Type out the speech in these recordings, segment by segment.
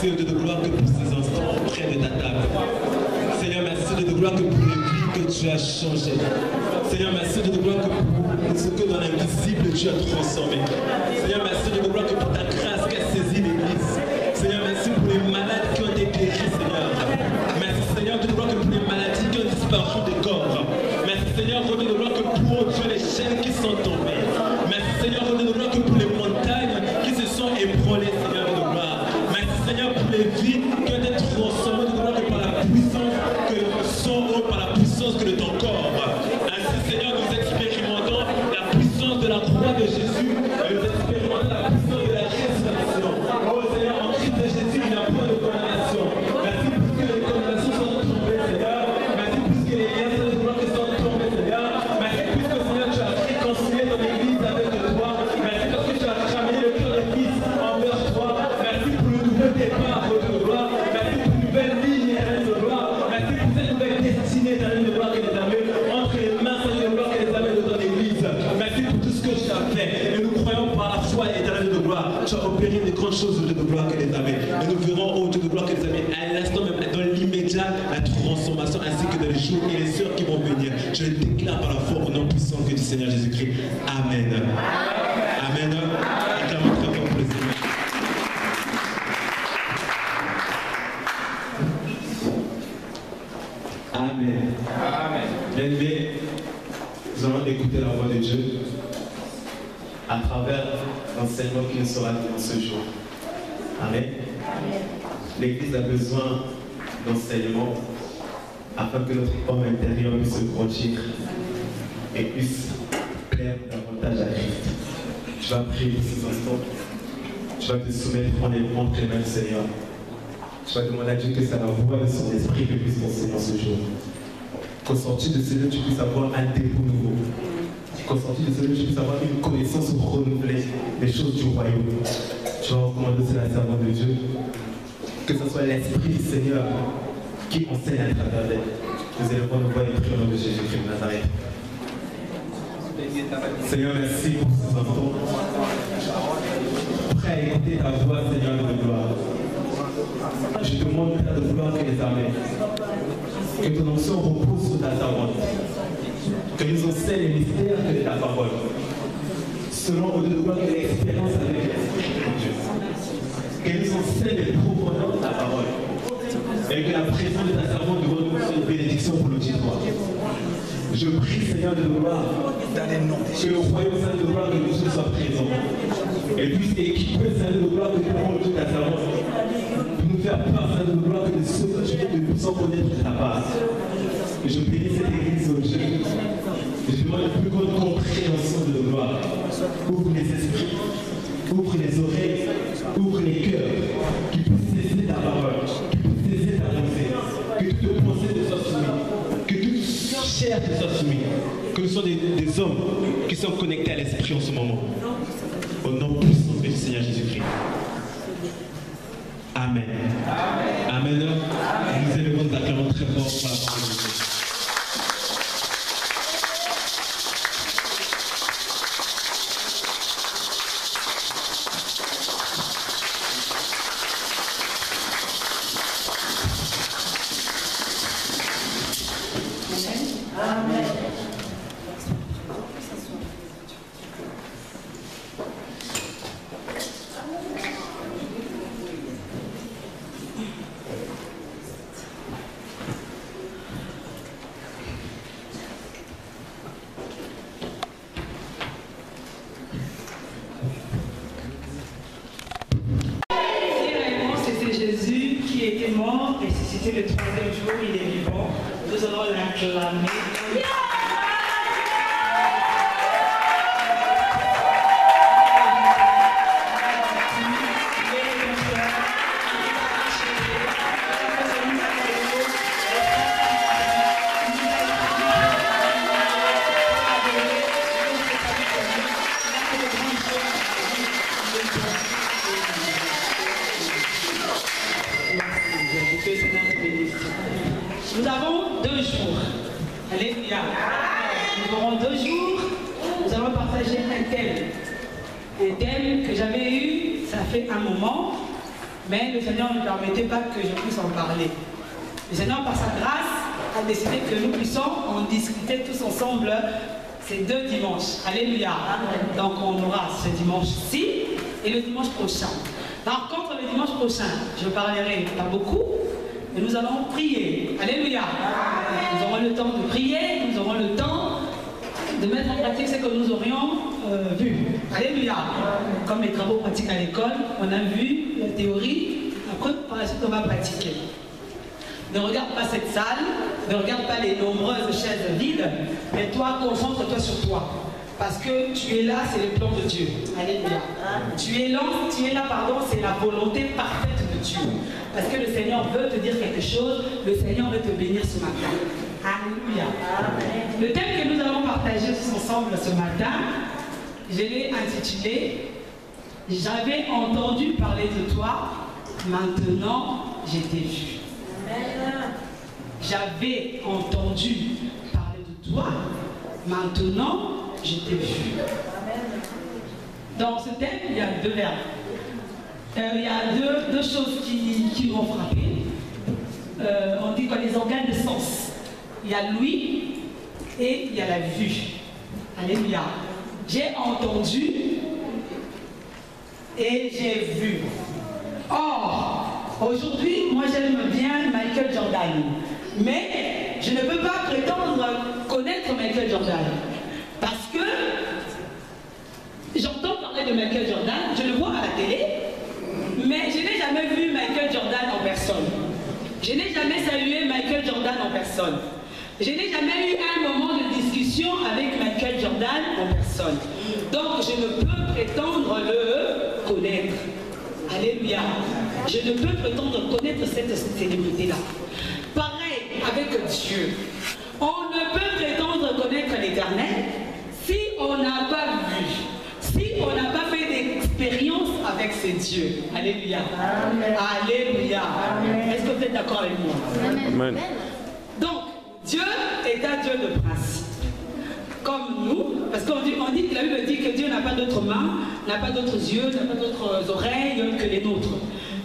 Dieu de gloire que pour ces instants auprès de ta table. Seigneur, merci de gloire que pour les vies que tu as changées. Seigneur, merci de gloire que pour ce que dans l'invisible tu as transformé. Seigneur, merci de gloire que pour ta grâce qui a saisi l'Église. Seigneur, merci pour les malades qui ont été guéris, Seigneur. Merci, Seigneur, de gloire que pour les maladies qui ont disparu des corps. Merci, Seigneur, de gloire que pour Dieu les chaînes qui sont tombées. Merci, Seigneur, de gloire que pour les montagnes qui se sont ébranlées, Seigneur, de gloire. Merci, Seigneur, pour les vies qui ont été transformées, de gloire que par la puissance que sont par la puissance que de ton corps. Ainsi, Seigneur, nous expérimentons la puissance de la croix de Jésus. Nous expérimentons la puissance de la résurrection. Oh Seigneur, en Christ de Jésus, il n'y a pas de condamnation. Merci pour que les condamnations sont tombées, Seigneur. Merci pour que les liens de gloire sont tombés, Seigneur. Merci puisque, Seigneur, tu as réconcilié ton Église avec toi. Merci parce que tu as ramené le cœur des fils envers toi. Merci pour le nouveau départ de gloire. Merci pour une nouvelle ligne de gloire. Merci pour cette nouvelle destinée de gloire que les amis entre les mains de gloire que les amis de ton Église. Merci pour tout ce que tu as fait. Et nous croyons par la foi éternelle de gloire. Tu as opéré des grandes choses de gloire que les amis. Et nous verrons au Dieu de gloire que les amis à l'instant même, dans l'immédiat, la transformation ainsi que dans les jours et les heures qui vont venir. Je le déclare par la foi au nom puissant que du Seigneur Jésus-Christ. Amen. Amen. Acclamons très fort pour le Seigneur. Amen. Amen. Bien-aimés, nous allons écouter la voix de Dieu à travers l'enseignement qui nous sera donné ce jour. Amen. L'Église a besoin d'enseignement afin que notre homme intérieur puisse se grandir et puisse plaire davantage à Christ. Tu vas prier pour ces instants. Tu vas te soumettre en les mains du Seigneur. Tu vas demander à Dieu que c'est la voix de son esprit que puisse t'enseigner ce jour. Qu'au sortir de ce lieu, tu puisses avoir un dépôt nouveau. Qu'au sortir de ce lieu, tu puisses avoir une connaissance renouvelée des choses du royaume. Tu vas recommander cela à la servante de Dieu. Que ce soit l'Esprit du Seigneur qui enseigne à travers d'elle. Nous allons voir nos voix et prier au nom de Jésus-Christ de Nazareth. Seigneur, merci pour ces instants. Prêt à écouter ta voix, Seigneur de gloire. Je te demande, Père de gloire, que les armées, que ton onction repose sur ta servante, que nous enseigne les mystères de ta parole, selon au Dieu de gloire que l'expérience avec l'Esprit de Dieu, que nous enseigne les profondeurs de ta parole, et que la présence de ta servante devant nous soit une bénédiction pour l'auditoire. Je prie, Seigneur de gloire, que le royaume saint de gloire de Dieu soit présent, et puisse équiper, Seigneur de gloire, que tu prends toute ta servante, pour nous faire part, Seigneur de gloire, que de ce que tu veux, que nous puissions connaître de ta part. Et je bénis cette église au Dieu. Et je demande une plus grande compréhension de gloire. Ouvre les esprits, ouvre les oreilles, ouvre les cœurs, qui puissent saisir ta parole, qui puissent saisir ta pensée, que toute pensée te soit soumise, que toute chair te soit soumise, que nous soyons des hommes qui sont connectés à l'esprit en ce moment. Au nom puissant du Seigneur Jésus-Christ. Amen. Amen. Nous élevons nous acclamons très fort pour la parole de Dieu. Le troisième jour, il est vivant. Nous allons l'acclamer. Nous avons 2 jours. Alléluia. Nous aurons 2 jours. Nous allons partager un thème. Un thème que j'avais eu, ça fait un moment. Mais le Seigneur ne permettait pas que je puisse en parler. Le Seigneur, par sa grâce, a décidé que nous puissions en discuter tous ensemble ces 2 dimanches. Alléluia. Donc on aura ce dimanche-ci et le dimanche prochain. Par contre, le dimanche prochain, je parlerai pas beaucoup, mais nous allons prier. Alléluia. Nous aurons le temps de prier, nous aurons le temps de mettre en pratique ce que nous aurions vu. Alléluia. Comme les travaux pratiques à l'école, on a vu la théorie, après par la suite on va pratiquer. Ne regarde pas cette salle, ne regarde pas les nombreuses chaises vides, mais toi, concentre-toi sur toi. Parce que tu es là, c'est le plan de Dieu. Alléluia. Tu es là, pardon, c'est la volonté parfaite de Dieu. Parce que le Seigneur veut te dire quelque chose, le Seigneur veut te bénir ce matin. Alléluia. Le thème que nous allons partager tous ensemble ce matin, je l'ai intitulé « J'avais entendu parler de toi, maintenant je t'ai vu ». J'avais entendu parler de toi, maintenant je t'ai vu. Dans ce thème, il y a 2 verbes. Il y a deux choses qui m'ont frappé. On dit quoi, les organes de sens. Il y a l'ouïe et il y a la vue. Alléluia. J'ai entendu et j'ai vu. Or, aujourd'hui, moi j'aime bien Michael Jordan. Mais je ne peux pas prétendre connaître Michael Jordan. Parce que j'entends parler de Michael Jordan, je le vois à la télé, mais je n'ai jamais vu Michael Jordan en personne. Je n'ai jamais salué Michael Jordan en personne. Je n'ai jamais eu un moment de discussion avec Michael Jordan en personne. Donc je ne peux prétendre le connaître. Alléluia. Je ne peux prétendre connaître cette célébrité-là. Pareil avec Dieu. On ne peut prétendre connaître l'Éternel si on n'a pas vu, si on n'a pas fait d'expérience avec ces dieux. Alléluia. Amen. Alléluia. Est-ce que vous êtes d'accord avec moi? Amen. Donc, Dieu est un Dieu de principe. Comme nous, parce qu'on dit que la Bible dit que Dieu n'a pas d'autres mains, n'a pas d'autres yeux, n'a pas d'autres oreilles que les nôtres.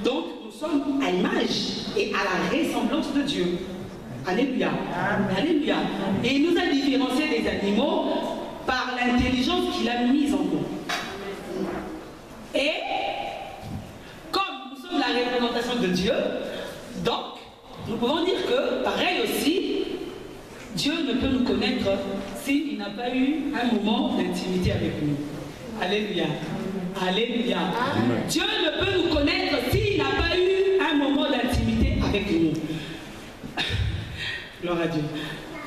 Donc, nous sommes à l'image et à la ressemblance de Dieu. Alléluia. Alléluia. Et il nous a différenciés des animaux par l'intelligence qu'il a mise en nous. Et comme nous sommes la représentation de Dieu, donc nous pouvons dire que, pareil aussi, Dieu ne peut nous connaître s'il n'a pas eu un moment d'intimité avec nous. Alléluia. Alléluia. Dieu ne peut nous connaître s'il n'a pas eu un moment d'intimité avec nous. Gloire à Dieu.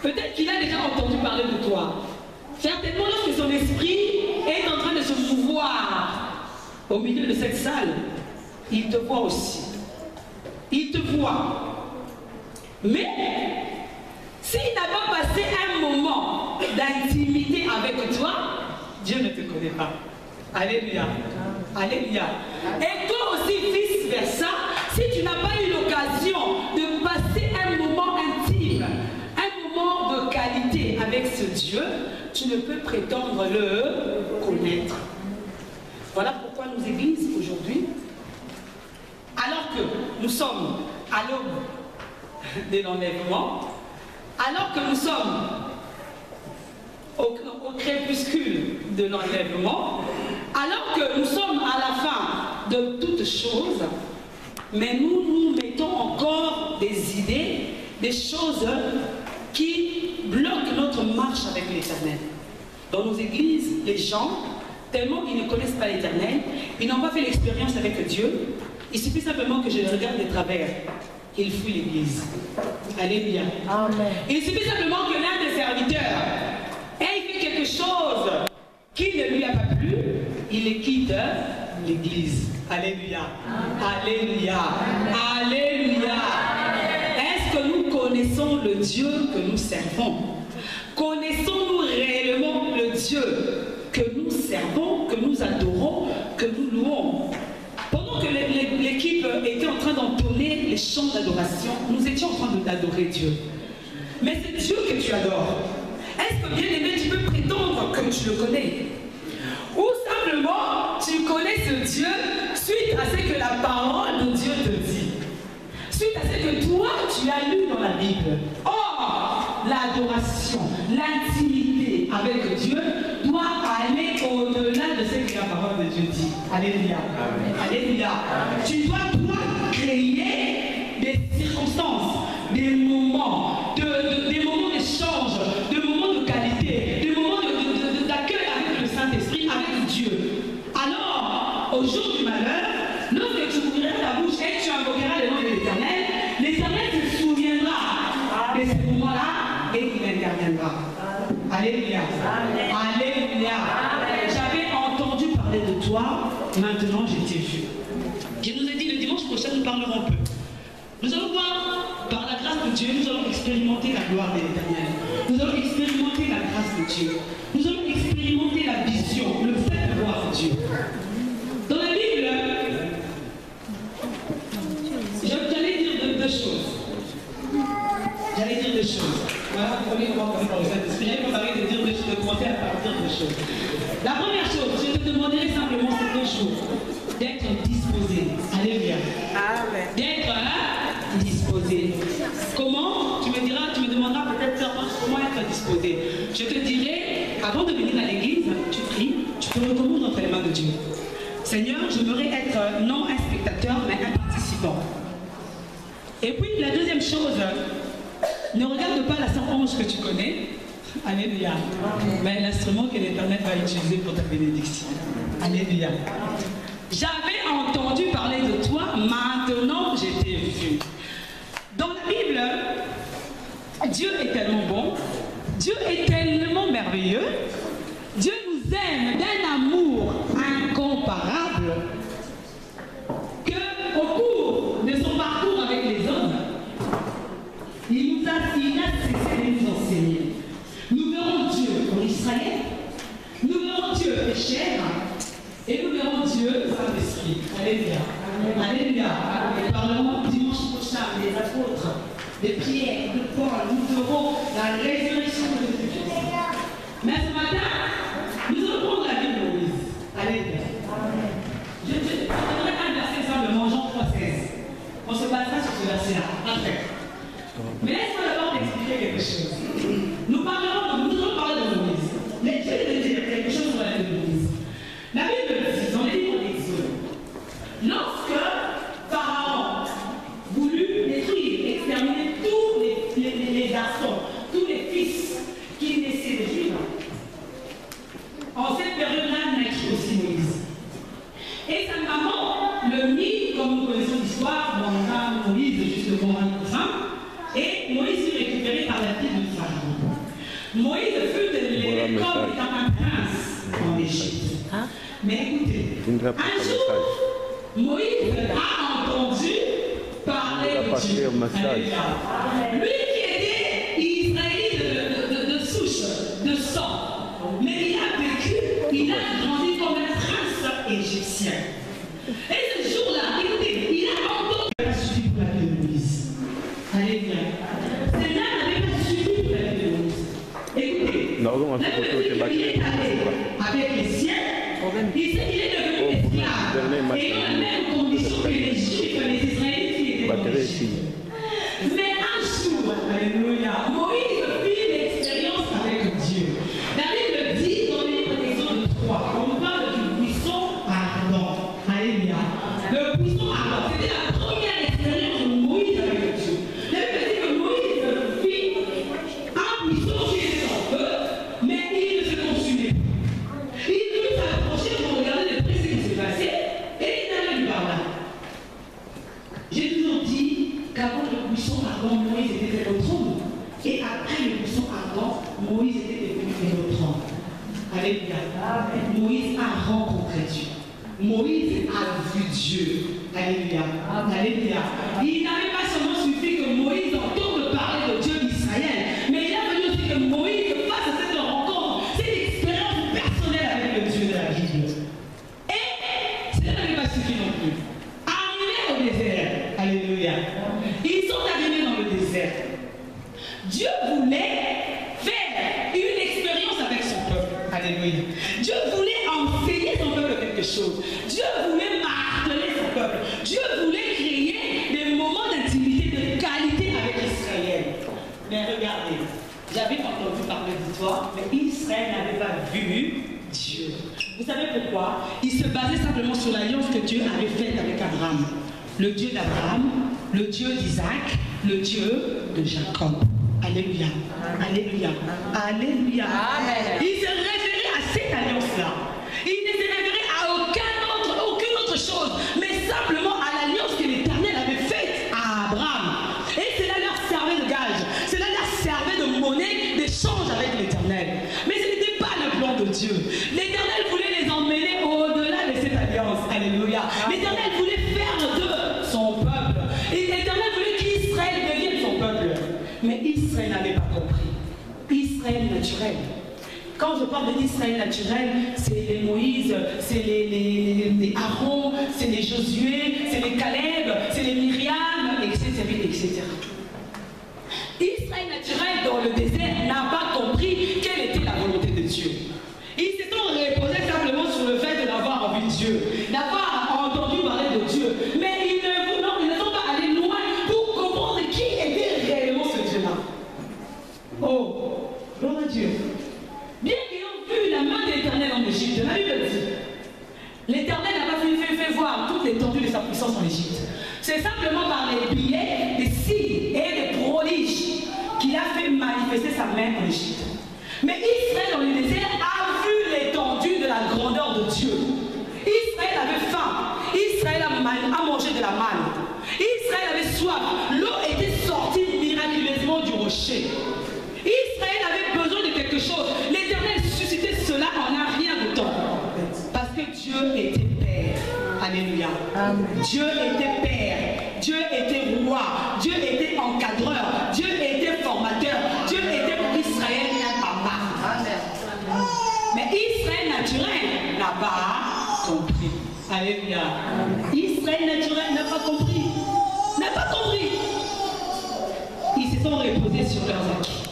Peut-être qu'il a déjà entendu parler de toi. Certainement, lorsque son esprit est en train de se mouvoir au milieu de cette salle, il te voit aussi. Il te voit. Mais, s'il n'a pas passé un moment d'intimité avec toi, Dieu ne te connaît pas. Alléluia. Alléluia. Et toi aussi, vice versa, si tu n'as pas eu l'occasion de passer un moment intime, un moment de qualité avec ce Dieu, tu ne peux prétendre le connaître. Voilà pourquoi nos églises aujourd'hui, alors que nous sommes à l'aube de l'enlèvement, alors que nous sommes au crépuscule de l'enlèvement, alors que nous sommes à la fin de toutes choses, mais nous mettons encore des idées, des choses qui bloquent notre marche avec l'Éternel. Dans nos églises, les gens, tellement ils ne connaissent pas l'Éternel, ils n'ont pas fait l'expérience avec Dieu, il suffit simplement que je les regarde de travers. Il fuit l'église. Alléluia. Amen. Il suffit simplement que l'un des serviteurs ait fait quelque chose qui ne lui a pas plu, il quitte l'église. Alléluia. Alléluia. Alléluia. Est-ce que nous connaissons le Dieu que nous servons? Connaissons-nous réellement le Dieu que nous servons, que nous adorons, que nous louons? Pendant que l'équipe était en train d'entonner les chants d'adoration, nous étions en train d'adorer Dieu. Mais c'est Dieu que tu adores. Est-ce que, bien aimé, tu peux prétendre que tu le connais? Ou simplement, tu connais ce Dieu suite à ce que la parole de Dieu tu as lu dans la Bible. Or, l'adoration, l'intimité avec Dieu doit aller au-delà de ce que la parole de Dieu dit. Alléluia. Alléluia. Tu dois toi créer des circonstances, des moments, des moments d'échange, des moments de qualité, des moments d'accueil avec le Saint-Esprit, avec Dieu. Alors, au jour du malheur, lorsque tu ouvriras ta bouche et tu invoqueras le nom de l'Éternel se souviendra de ce moment-là et il interviendra. Alléluia. Alléluia. J'avais entendu parler de toi, maintenant je t'ai vu. Je nous ai dit le dimanche prochain, nous parlerons peu. Nous allons voir, par la grâce de Dieu, nous allons expérimenter la gloire de l'Éternel. Nous allons expérimenter la grâce de Dieu. Nous allons expérimenter la vision, le fait de voir Dieu. Dans la Bible, j'allais dire deux choses. J'allais dire deux choses. Voilà, vous voyez comment on commence par le Saint-Esprit. J'avais préparé de commencer à partir de deux choses. La première chose, je te demanderai simplement ces 2 jours d'être disposé. Alléluia. D'être disposé. Comment? Tu me demanderas peut-être comment être disposé. Je te dirai, avant de venir à l'église, tu pries, tu te recommandes entre les mains de Dieu. Seigneur, j'aimerais être non un spectateur, mais un participant. Et puis la deuxième chose, ne regarde pas la 111 que tu connais. Alléluia. Mais l'instrument que l'Éternel va utiliser pour ta bénédiction. Alléluia. J'avais entendu parler de toi, maintenant je t'ai vu. Dans la Bible, Dieu est tellement bon, Dieu est tellement merveilleux, Dieu nous aime d'un amour incomparable, qu'au cours de son parcours avec les hommes, il n'a cessé de nous enseigner. Nous verrons Dieu pour Israël, nous verrons Dieu pécheur, et nous verrons Dieu Saint-Esprit. Alléluia. Alléluia. Nous parlerons dimanche prochain des apôtres, des prières, de Paul. Nous verrons la résurrection de Jésus. Mais ce matin, nous allons prendre la vie de Moïse. Alléluia. Je donnerai un verset simplement, Jean 3,16. On se basera sur ce verset-là. Après. Mais laisse-moi d'abord t'expliquer quelque chose. Nous allons parler de Moïse. Mais je vais te dire quelque chose sur la vie de Moïse. La Bible dit dans les livres d'Exode, lorsque Pharaon voulut détruire, exterminer tous les garçons, tous les fils qui naissaient des Juifs, en cette période-là naît aussi Moïse. Et sa maman le mit, comme nous connaissons l'histoire, dans le cas de Moïse, justement, et Moïse fut récupéré par la fille de Pharaon. Moïse fut élevé comme étant un prince en Égypte. Mais écoutez, un jour, Moïse a entendu parler de Dieu. Lui qui était israélite de souche, de sang, mais il a vécu, il a grandi comme un prince égyptien. Et ce jour-là, écoutez, il a entendu la suite pour la vie de Moïse. Alléluia. C'est là n'avait pas suivi pour la vie de Moïse. Écoutez, il est allé avec les siens. Il est devenu esclave et dans la même condition que les Juifs, les Israélites qui étaient dans l'Égypte. Mais un jour, alléluia, Moïse fit l'expérience avec Dieu. La Bible dit dans le livre d'Exode 3, on parle du buisson ardent. Alléluia. Le buisson ardent, c'était la première expérience de Moïse avec Dieu. La Bible dit que Moïse fit un buisson qui était en feu, mais il ne se consumait pas. Il voulut s'approcher pour regarder de près ce qui s'est passé et l'Éternel lui parla. J'ai toujours dit qu'avant le buisson ardent, Moïse était fait au trône. Et après le buisson ardent, Moïse était devenu fait au trône. Alléluia. Moïse a rencontré Dieu. Moïse a vu Dieu. Alléluia. Alléluia. Il n'avait pas seulement suffi que Moïse entende parler de Dieu d'Israël, mais il a fallu aussi que Moïse fasse cette rencontre, cette expérience personnelle avec le Dieu de la Bible. Et cela n'avait pas suffi non plus. Arrivé au désert, alléluia, ils sont arrivés dans le désert. Dieu voulait faire une expérience avec son peuple. Alléluia. Dieu voulait enseigner son peuple quelque chose. Dieu voulait marteler son peuple. Dieu voulait créer des moments Mais regardez, j'avais entendu parler d'histoire, mais Israël n'avait pas vu Dieu. Vous savez pourquoi? Il se basait simplement sur l'alliance que Dieu avait faite avec Abraham. Le Dieu d'Abraham, le Dieu d'Isaac, le Dieu de Jacob. Alléluia. Alléluia. Alléluia. Amen. Il se référait à cette alliance-là. Il ne se référait à aucune autre chose, mais simplement à l'alliance que l'Éternel avait faite à Abraham. Et cela leur servait de gage. Cela leur servait de monnaie d'échange avec l'Éternel. Mais ce n'était pas le plan de Dieu. L'Éternel voulait les emmener au-delà de cette alliance. Alléluia. L'Éternel voulait faire d'eux son peuple. Et l'Éternel voulait qu'Israël devienne son peuple. Mais Israël n'avait pas compris. Israël naturel. Quand je parle d'Israël naturel, c'est les Moïse, c'est les Aaron, c'est les Josué, c'est les Caleb, c'est les Myriam, etc., etc. Israël naturel dans le désert n'a pas compris quelle était la volonté de Dieu. Ils se sont reposés simplement sur le fait de n'avoir envie de Dieu, d'avoir entendu parler de Dieu. Mais ils ne sont pas allés loin pour comprendre qui était réellement ce Dieu-là. Oh, gloire à Dieu. Bien qu'ils ont vu la main de l'Éternel en Égypte, la Bible dit, l'Éternel n'a pas fait voir toute l'étendue de sa puissance en Égypte. C'est simplement par les billets, des signes et des prodiges qu'il a fait manifester sa main en Égypte. Mais Israël dans le désert a vu l'étendue de la grandeur de Dieu. Israël avait faim. Israël a mangé de la manne. Israël avait soif. L'eau était sortie miraculeusement du rocher. Israël avait besoin de quelque chose. L'Éternel suscitait cela en un rien de temps. Parce que Dieu était Père. Alléluia. Amen. Dieu était Père. Dieu était roi. Dieu était encadreur. Dieu était formateur. Dieu était pour Israël un papa. Amen. Mais Israël naturel n'a pas compris. Alléluia. Israël naturel n'a pas compris. N'a pas compris. Ils se sont reposés sur leurs acquis.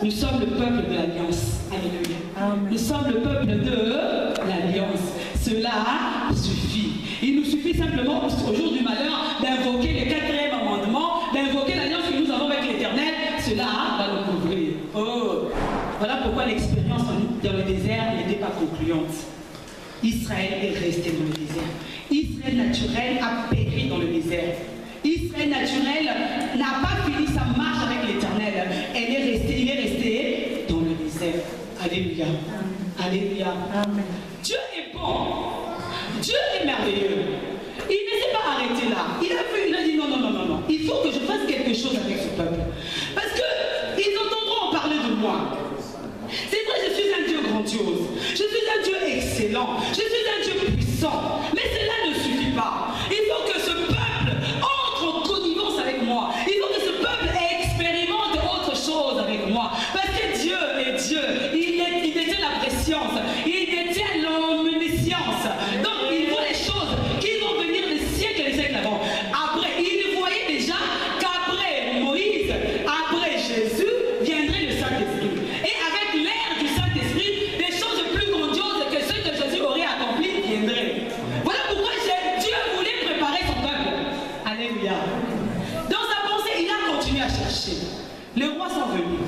Nous sommes le peuple de l'Alliance. Alléluia. Amen. Nous sommes le peuple de l'Alliance. Cela suffit. Il nous suffit simplement, au jour du malheur, d'invoquer le 4e amendement, d'invoquer l'alliance que nous avons avec l'Éternel. Cela va nous couvrir. Oh, voilà pourquoi l'expérience dans le désert n'était pas concluante. Israël est resté dans le désert. Israël naturel a péri dans le désert. Israël naturel n'a pas fini sa marche avec l'Éternel. Il est resté dans le désert. Alléluia. Alléluia. Amen. Dieu est bon. Dieu est merveilleux. Il ne s'est pas arrêté là. Il a vu, il a dit non, non, non, non, non. Il faut que je fasse quelque chose avec ce peuple. Parce qu'ils entendront en parler de moi. C'est vrai, je suis un Dieu grandiose. Je suis un Dieu excellent. Je suis un Dieu puissant. Mais cela ne suffit pas. Il faut que ce peuple entre en connivence avec moi. Il faut que ce peuple expérimente autre chose avec moi. Parce que Dieu est Dieu. Il détient la préscience. Il détient l'omniscience. Donc il voit les choses qui vont venir des siècles et des siècles avant. Après, il voyait déjà qu'après Moïse, après Jésus, viendrait le Saint-Esprit. Et avec l'ère du Saint-Esprit, des choses plus grandioses que ceux que Jésus aurait accomplies viendraient. Voilà pourquoi Dieu voulait préparer son peuple. Alléluia. Dans sa pensée, il a continué à chercher. Les rois sont venus.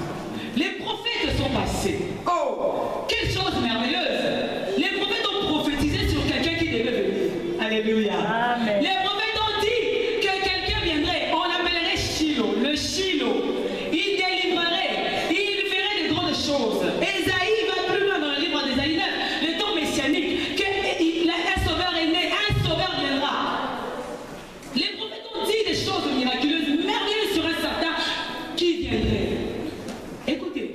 Les prophètes sont passés. Oh, quelle chose merveilleuse. Les prophètes ont prophétisé sur quelqu'un qui devait venir. Alléluia. Amen. Les prophètes ont dit que quelqu'un viendrait. On l'appellerait Shiloh, le Shiloh. Il délivrerait. Il ferait de grandes choses. Ésaïe va plus loin dans le livre d'Ésaïe 9, le temps messianique, qu'un sauveur est né, un sauveur viendra. Les prophètes ont dit des choses miraculeuses, merveilleuses sur un certain qui viendrait. Écoutez,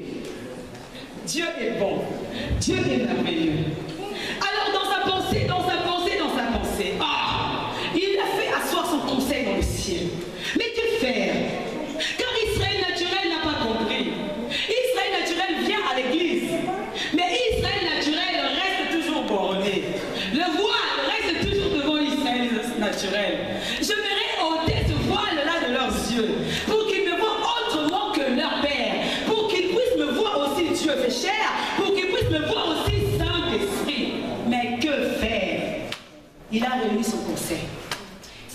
Dieu est bon, Dieu est merveilleux. Alors dans sa pensée, il a fait asseoir son conseil dans le ciel. Mais que faire? Car Israël naturel n'a pas compris. Israël naturel vient à l'église, mais Israël naturel reste toujours borné. Le voile reste toujours devant Israël naturel. Je vais ôter ce voile-là de leurs yeux, pour qu'ils me voient autrement que leur Père, pour qu'ils puissent me voir aussi Dieu fait chair, pour qu'ils puissent me voir aussi Saint-Esprit. Mais que faire? Il a réuni son conseil.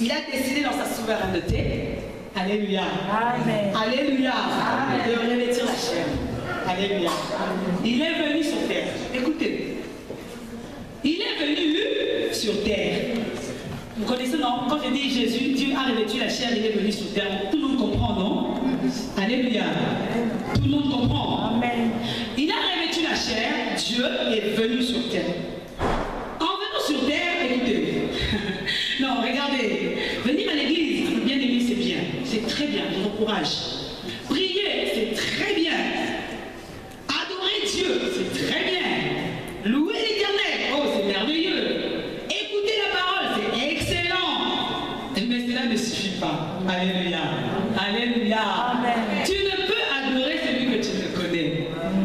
Il a décidé dans sa souveraineté, Alléluia. Amen. Alléluia. Amen. De revêtir la chair. Alléluia. Il est venu sur terre. Écoutez. Il est venu sur terre. Vous connaissez, non? Quand je dis Jésus, Dieu a revêtu la chair, il est venu sur terre. Tout le monde comprend, non? Alléluia. Tout le monde comprend. Amen. Il a revêtu la chair, Dieu est venu sur terre. En venant sur terre, écoutez. Non, regardez. Venir à l'église, bien aimé, c'est bien. C'est très bien, je vous encourage. Prier, c'est très bien. Adorer Dieu, c'est très bien. Louer l'Éternel, oh, c'est merveilleux. Écouter la parole, c'est excellent. Mais cela ne suffit pas. Alléluia. Alléluia. Amen. Tu ne peux adorer celui que tu ne connais.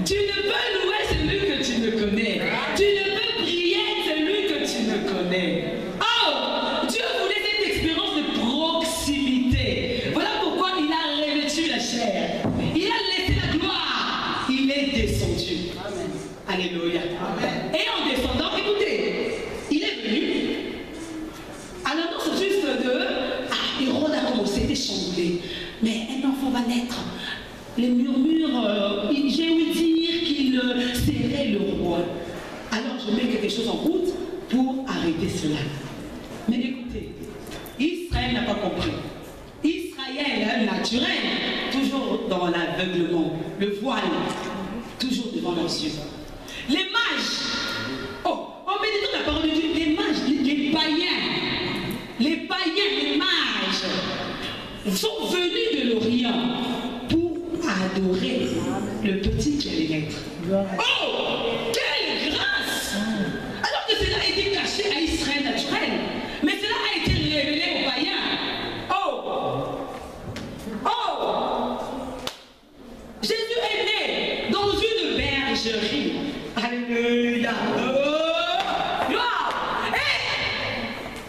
Tu ne peux louer celui que tu ne connais. Tu ne peux prier celui que tu ne connais. Oh, Dieu voulait cette expérience de proximité. Voilà pourquoi il a revêtu la chair. Il a laissé la gloire. Il est descendu. Amen. Alléluia. Amen. Et en descendant, écoutez, il est venu. À l'annonce juste de Hérode a commencé à chambouler. Mais un enfant va naître. Les murmures, j'ai ouï dire qu'il serait le roi. Alors je mets quelque chose en route pour arrêter cela. Mais écoutez, Israël n'a pas compris. Israël naturel, toujours dans l'aveuglement, le voile, toujours devant leurs yeux. Les mages, oh, en méditant la parole de Dieu, les mages, les païens, les mages, sont venus de l'Orient pour adorer le petit qui allait naître. Oh, quelle grâce! Alors que cela a été caché à Israël naturel, mais cela a été révélé aux païens. Oh! Oh! Jésus est né dans une bergerie. Alléluia! Oh! Gloire! Et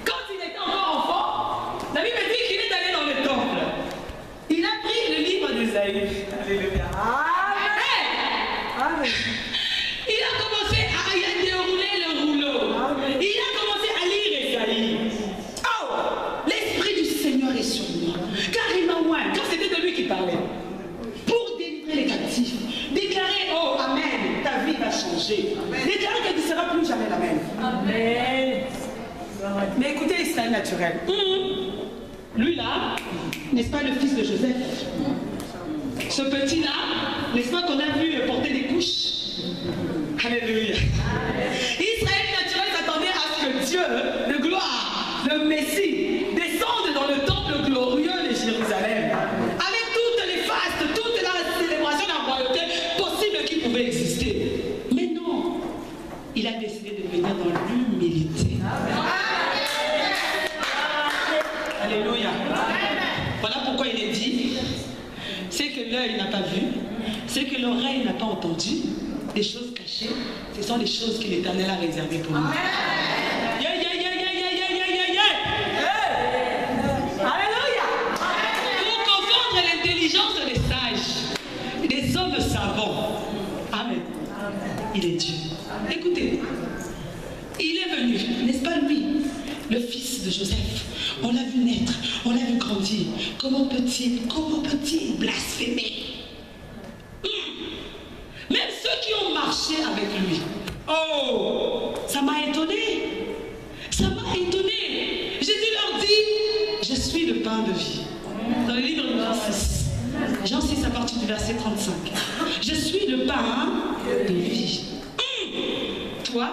quand il était encore enfant, la Bible dit qu'il est allé dans le temple. Il a pris le livre d'Ésaïe. Alléluia! Amen. Il a commencé à dérouler le rouleau. Il a commencé à lire Ésaïe. Oh! L'Esprit du Seigneur est sur moi. Car il m'a oint, car c'était de lui qui parlait. Pour délivrer les captifs. Déclarer, oh, Amen, ta vie va changer. Déclarer que tu ne seras plus jamais la même. Amen. Mais écoutez, Israël naturel. Lui là, n'est-ce pas le fils de Joseph? Ce petit-là, n'est-ce pas qu'on a vu porter des couches? Alléluia. Israël naturel s'attendait à ce que Dieu, le gloire, le Messie, descende dans le temple glorieux de Jérusalem. Avec toutes les fastes, toute la célébration de la royauté possible qui pouvait exister. Mais non, il a décidé de venir dans l'humilité. Alléluia. Voilà pourquoi il est dit, c'est que l'œil n'a pas vu, c'est que l'oreille n'a pas entendu, des choses cachées, ce sont les choses que l'Éternel a réservées pour nous. Yeah, yeah, yeah, yeah, yeah, yeah, yeah, yeah. Hey. Alléluia. Pour confondre l'intelligence des sages, des hommes savants. Amen. Il est Dieu. Écoutez, il est venu, n'est-ce pas lui, le fils de Joseph? On l'a vu naître, on l'a vu grandir. Comment peut-il blasphémer? Même ceux qui ont marché avec lui. Oh, ça m'a étonné. Ça m'a étonné. Jésus leur dit, je suis le pain de vie. Dans le livre de Jean 6. Jean 6 à partir du verset 35. Je suis le pain de vie. Toi,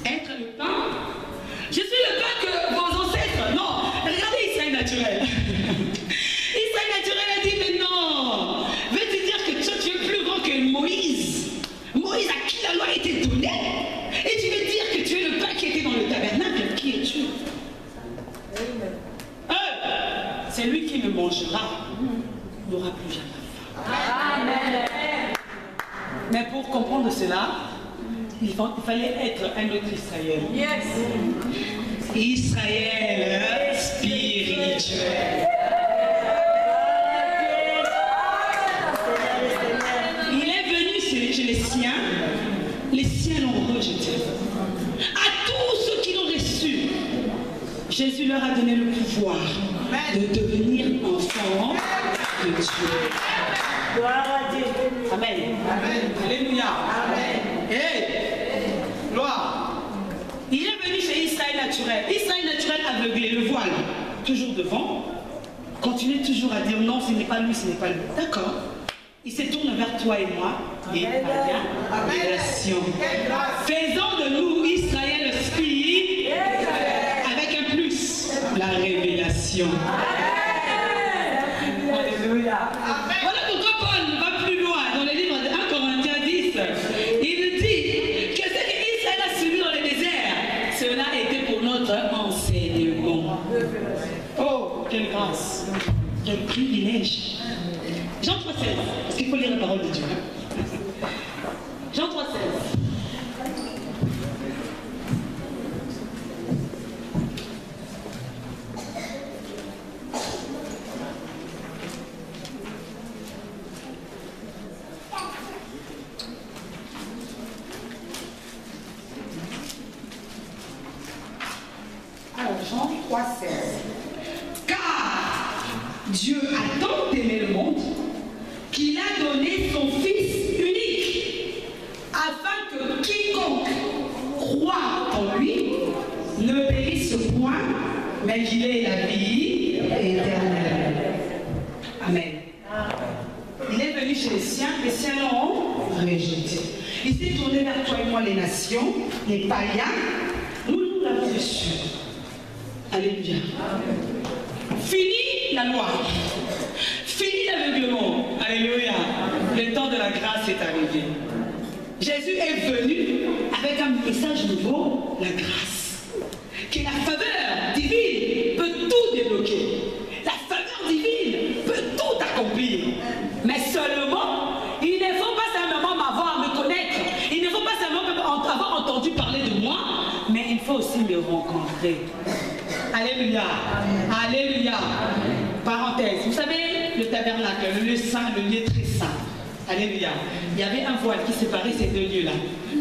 être le pain. Je suis le pain que vos ancêtres. Non, regardez Israël naturel. Israël naturel a dit, mais non. Veux-tu dire que toi, tu es plus grand que Moïse? Moïse à qui la loi a été donnée? Et tu veux dire que tu es le pain qui était dans le tabernacle? Qui es-tu? C'est lui qui me mangera. N'aura plus jamais faim. Amen. Mais pour comprendre cela, il fallait être un autre Israël. Yes. Israël spirituel. Il est venu chez les siens l'ont rejeté. À tous ceux qui l'ont reçu, Jésus leur a donné le pouvoir de devenir enfants Dieu. Gloire à Dieu. Amen. Amen. Alléluia. Amen. Hey, gloire. Il est venu chez Israël naturel. Israël naturel aveuglé, le voile, toujours devant. Continuez toujours à dire non, ce n'est pas lui, ce n'est pas lui. D'accord. Il se tourne vers toi et moi. Et révélation. Faisons de nous Israël spirit avec un plus, la révélation. Alléluia. Voilà pourquoi Paul va plus loin dans le livre de 1 Corinthiens 10. Il dit que ce qu'Israël a subi dans le désert, cela était pour notre enseignement. Oh, quelle grâce, quel privilège. Jean 3,16, parce qu'il faut lire la parole de Dieu. Jean 3,16. Alors, Jean 3,16. Car Dieu a tant aimé le monde qu'il a donné son Fils unique, afin que quiconque croit en lui ne périsse point, mais qu'il ait la vie éternelle. Amen. Il est venu chez les siens l'ont rejeté. Il s'est tourné vers toi et moi, les nations, les païens, nous l'avons reçu. Alléluia. Fini la loi. Fini l'aveuglement. Alléluia. Le temps de la grâce est arrivé. Jésus est venu avec un message nouveau, la grâce. Que la faveur divine peut tout débloquer. La faveur divine peut tout accomplir. Mais seulement, il ne faut pas simplement m'avoir, me connaître. Il ne faut pas simplement avoir entendu parler de moi, mais il faut aussi me rencontrer. Alléluia. Alléluia. Parenthèse. Vous savez, le tabernacle, le lieu saint, le lieu très saint. Alléluia. Il y avait un voile qui séparait ces deux lieux-là.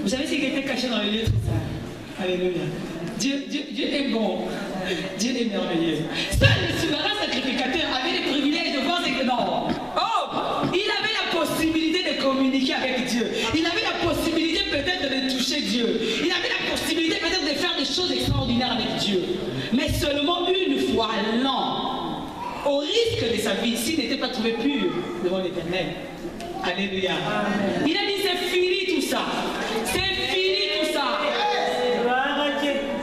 Vous savez ce qui était caché dans le lieu très saint? Alléluia. Dieu est bon. Dieu est merveilleux. Seul le souverain sacrificateur avait le privilège de voir ce que non. Oh, il avait la possibilité de communiquer avec Dieu. Il avait la possibilité peut-être de toucher Dieu. Il avait la possibilité peut-être de faire des choses extraordinaires avec Dieu. Mais seulement une fois l'an, au risque de sa vie, s'il n'était pas trouvé pur devant l'Éternel. Alléluia. Amen. Il a dit c'est fini tout ça. C'est fini tout ça.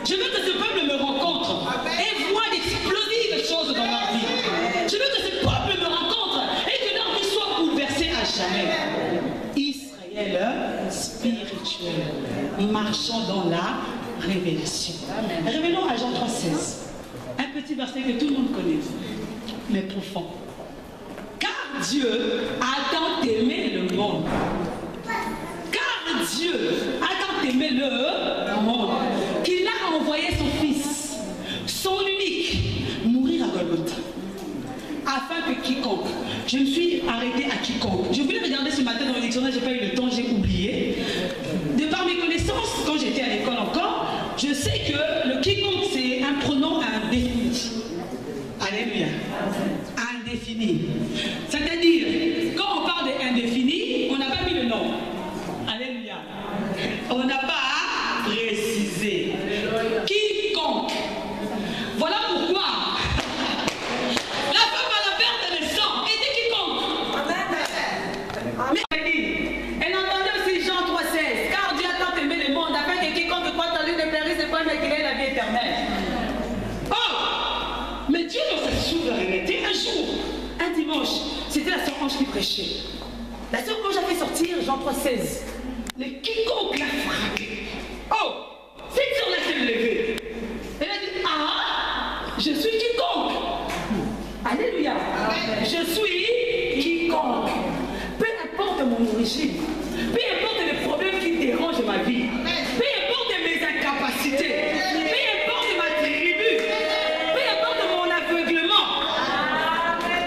Je veux que ce peuple me rencontre et voit d'explosives choses dans leur vie. Je veux que ce peuple me rencontre et que leur vie soit bouleversée à jamais. Israël spirituel, marchant dans la révélation. Revenons à Jean 3,16. Un petit verset que tout le monde connaît, mais profond. Car Dieu a tant aimé le monde. Car Dieu a tant aimé le monde qu'il a envoyé son Fils, son unique, mourir à Golgotha. Afin que quiconque, je me suis arrêtée à quiconque. Je voulais regarder ce matin dans le dictionnaire, je n'ai pas eu le temps, j'ai oublié. De par mes connaissances, quand j'étais à l'école encore, je sais que le quiconque c'est un pronom indéfini. Alléluia. Indéfini. C'est-à-dire, quand on parle d'indéfini, on n'a pas mis le nom. Alléluia. On n'a pas précisé. Quiconque. Voilà pourquoi la femme à la perte de sang était quiconque. Mais elle entendait aussi Jean 3,16. Car Dieu a tant aimé le monde afin que quiconque croit en lui ne périsse pas, mais qu'il ait la vie éternelle. Oh! Mais Dieu dans sa souveraineté, un jour, un dimanche, c'était la sœur Ange qui prêchait. La sœur Ange a fait sortir Jean 3,16. Le quiconque l'a frappé. Oh! Cette sœur-là s'est levée. Elle a dit, ah! Je suis quiconque. Alléluia. Amen. Je suis quiconque. Peu importe mon origine, peu importe les problèmes qui dérangent ma vie, peu importe mes incapacités, peu importe ma tribu, peu importe mon aveuglement,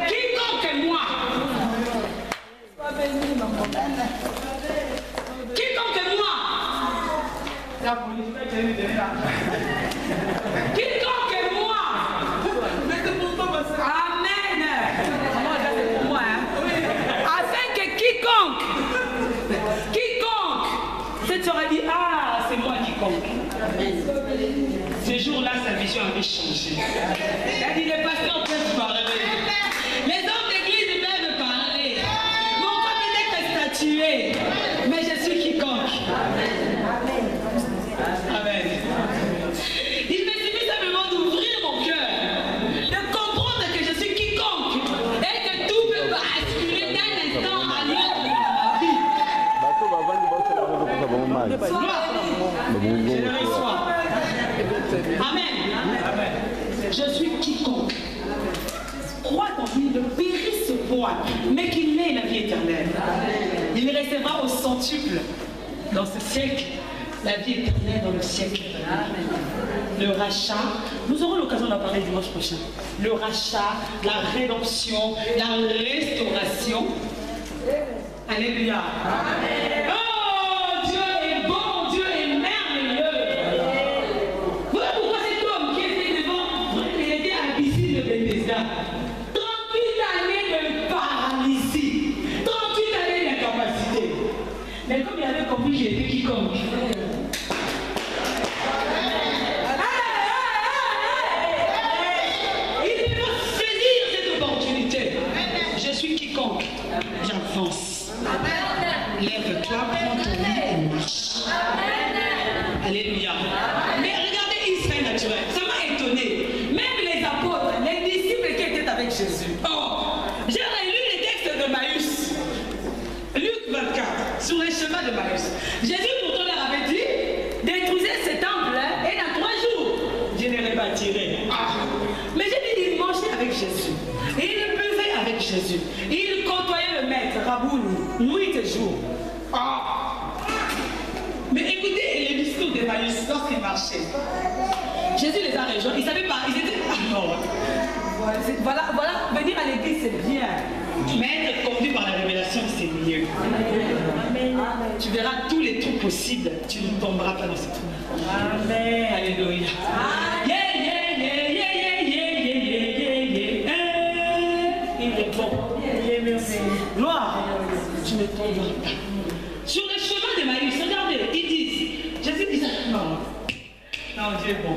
quiconque est moi. Quiconque est moi. Quiconque est moi. Amen. C'est pour moi, hein. Elle dit, les pasteurs peuvent parler. Les hommes d'église peuvent parler. Mon corps peut être statué. Mais je suis quiconque. Amen. Il me suffit simplement d'ouvrir mon cœur, de comprendre que je suis quiconque et que tout peut basculer d'un instant à l'autre de ma vie. Je le reçois. Amen. Je suis quiconque. Crois en lui, ne périsse ce poids, mais qu'il ait la vie éternelle. Il recevra au centuple dans ce siècle la vie éternelle dans le siècle. Le rachat, nous aurons l'occasion d'en parler dimanche prochain. Le rachat, la rédemption, la restauration. Alléluia. Oh, Dieu est bon, Dieu est merveilleux. Voilà pourquoi cet homme qui était devant, il était à la piscine de Bethesda. 38 années de paralysie, 38 années d'incapacité. Mais comme il avait compris, j'ai été quiconque. Il faut saisir cette opportunité. Je suis quiconque. J'avance. Lève-toi, prends ton lit et marche. Alléluia. Mais regardez Israël naturel. Ça m'a étonné. Même les apôtres, les disciples qui étaient avec Jésus. Oh, j'ai relu les textes de Maüs. Luc 24, sur les chemins de Maüs. Jésus pourtant leur avait dit, détruisez ce temple et dans 3 jours, je les rebâtirai. Mais j'ai dit, il mangeait avec Jésus. Et il buvait avec Jésus. Il côtoyait le maître, Rabouni, nuit et jour. Mais écoutez les discours de Maüs lorsqu'il marchait. Jésus les a rejoints. Ils ne savaient pas. Ils étaient. Voilà, venir à l'église, c'est bien. Mais être conduit par la révélation, c'est mieux. Amen. Tu verras tous les trous possibles. Tu ne tomberas pas dans ces trous. Amen. Alléluia. Il est bon. Gloire. Tu ne tomberas pas. Sur le chemin de Maüs, regardez, ils disent, Jésus dit ça. Non, Dieu est bon.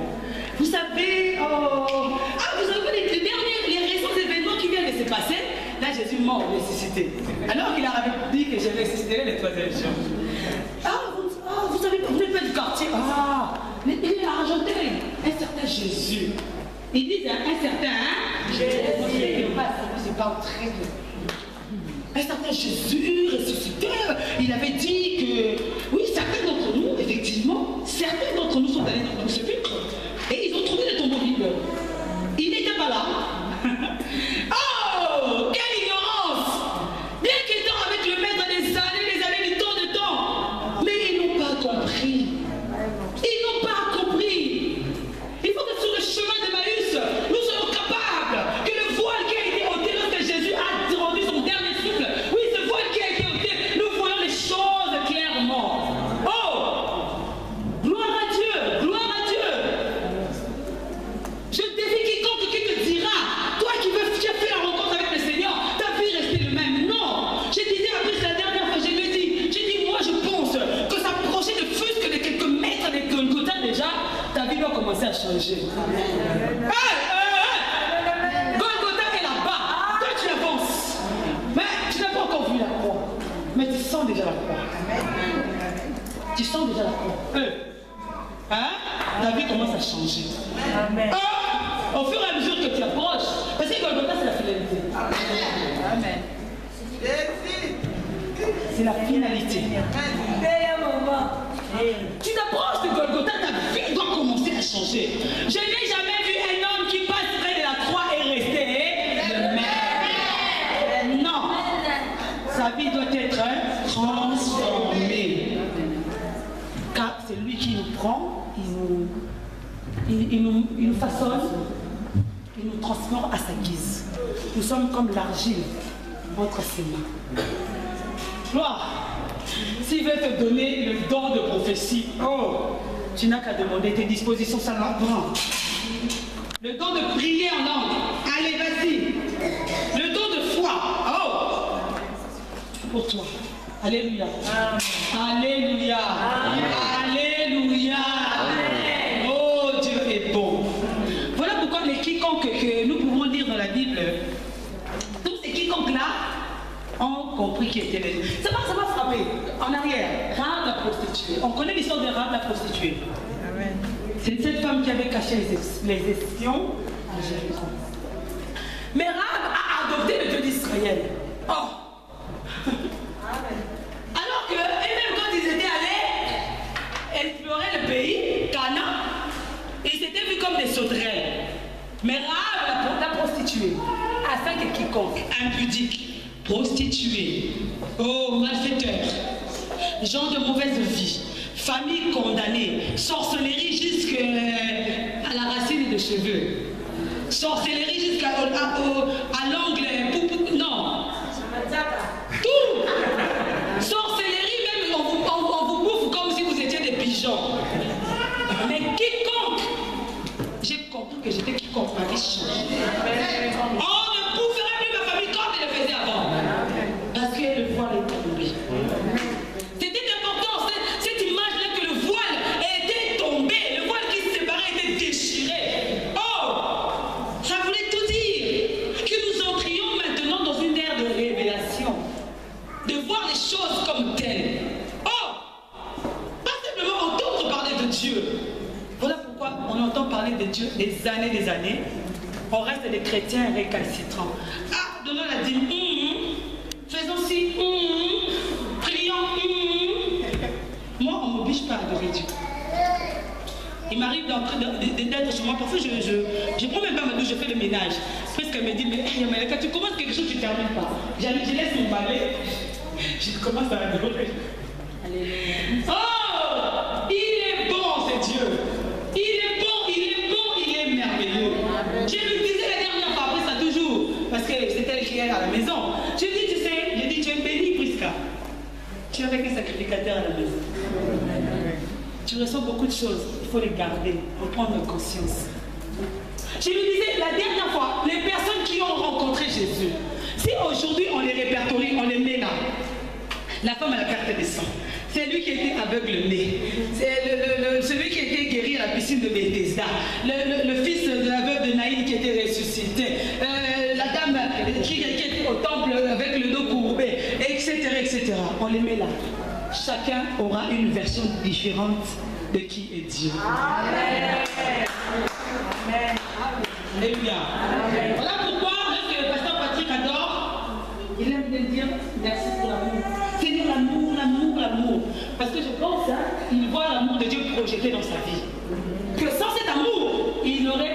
Vous savez, vous savez les récents événements qui viennent de se passer. Là, Jésus mort ressuscité. Alors qu'il avait dit que je ressusciterai les 3e jour. Vous savez, vous n'êtes pas du quartier. Mais il a rajouté un certain Jésus. Ils disent un certain Jésus. Je parle très bien. Un certain Jésus ressuscité, il avait dit que, oui, certains d'entre nous, effectivement, certains d'entre nous sont allés dans le sépulcre et ils ont trouvé le tombeau vide. Il n'était pas là. Oh, quelle ignorance! Bien qu'étant avec le maître des années, du temps de temps, mais ils n'ont pas compris. Ils n'ont pas compris. Il faut que sur le chemin de Maüs, nous soyons capables que le voile qui a été ôté lorsque Jésus a rendu son dernier souffle, oui, ce voile qui a été ôté, nous voyons les choses clairement. Oh! Gloire à Dieu! Gloire à Dieu! Je défie quiconque qui te dira, toi qui as fait la rencontre avec le Seigneur, ta vie est restée le même. Non! Je disais après la dernière fois, j'ai dit, moi je pense que s'approcher de fût que de quelques mètres de Golgotha déjà, ta vie doit commencer à changer. Golgotha est là-bas. Toi tu avances. Mais tu n'as pas encore vu la croix. Mais tu sens déjà la croix. Tu sens déjà la croix. Ta vie commence à changer. Amen. Au fur et à mesure que tu approches. Parce que Golgotha c'est la finalité. Amen. C'est la finalité. Tu t'approches de Golgotha, ta vie doit commencer à changer. Je n'ai jamais vu un homme qui passe près de la croix et rester le même. Non. Sa vie doit être transformée. Car c'est lui qui nous prend, il nous façonne, il nous transforme à sa guise. Nous sommes comme l'argile entre ses mains. Gloire. S'il veut te donner le don de prophétie, tu n'as qu'à demander tes dispositions, ça l'apprend. Le don de prier en langue, allez, vas-y. Le don de foi, pour toi. Alléluia. Alléluia. Alléluia. Oh, Dieu est bon. Voilà pourquoi les ont compris qui était les... Ça m'a frappé. En arrière, Rahab la prostituée. On connaît l'histoire de Rahab la prostituée. Amen. C'est cette femme qui avait caché les espions à Jéricho. Mais Rahab a adopté le Dieu d'Israël. Oh! Alors que, et même quand ils étaient allés explorer le pays, Canaan, ils s'étaient vus comme des sauterelles. Mais Rahab, la prostituée, afin que quiconque, impudique, prostituée, oh malfaiteur, gens de mauvaise vie, famille condamnée, sorcellerie jusqu'à la racine des cheveux, sorcellerie jusqu'à l'ongle, non, tout, sorcellerie même, on vous bouffe comme si vous étiez des pigeons. Mais quiconque, j'ai compris que j'étais quiconque, ma vie change. On ne boufferait plus ma famille comme elle le faisait avant. Parce que le voile est tombé. C'était important, cette image-là que le voile était tombé, le voile qui se séparait était déchiré. Oh, ça voulait tout dire. Que nous entrions maintenant dans une ère de révélation. De voir les choses comme telles. Oh, pas simplement entendre parler de Dieu. Voilà pourquoi on entend parler de Dieu des années. On reste des chrétiens récalcitrants. Ah, donnons la dîme. Faisons ci. Prions. Moi, on ne m'oblige pas à adorer Dieu. Il m'arrive d'être chez moi. Parfois, je prends même pas ma douche, je fais le ménage. Parce qu'elle me dit, mais quand tu commences quelque chose, tu ne termines pas. Je laisse mon balai. Je commence à adorer. Alléluia. Oh, il est bon, c'est Dieu. Il est bon, il est merveilleux. Je lui disais la dernière fois, après ça toujours, parce que c'est elle qui est à la maison. Je lui dis, tu sais, tu es béni, Prisca. Tu es avec un sacrificateur à la maison. Tu ressens beaucoup de choses, il faut les garder, pour prendre conscience. Je lui disais la dernière fois, les personnes qui ont rencontré Jésus, si aujourd'hui on les répertorie, on les met là, la femme à la perte des sang, c'est lui qui était aveugle-né, c'est celui qui était guéri à la piscine de Bethesda, le fils de la veuve de Naïm qui était ressuscité, la dame qui était au temple avec le dos courbé, etc. On les met là. Chacun aura une version différente de qui est Dieu. Amen. Amen. Alléluia. Voilà pourquoi, lorsque le pasteur Patrick adore, il aime bien dire merci pour l'amour. Seigneur, l'amour. Parce que je pense qu'il voit l'amour de Dieu projeté dans sa vie. Que sans cet amour, il ne serait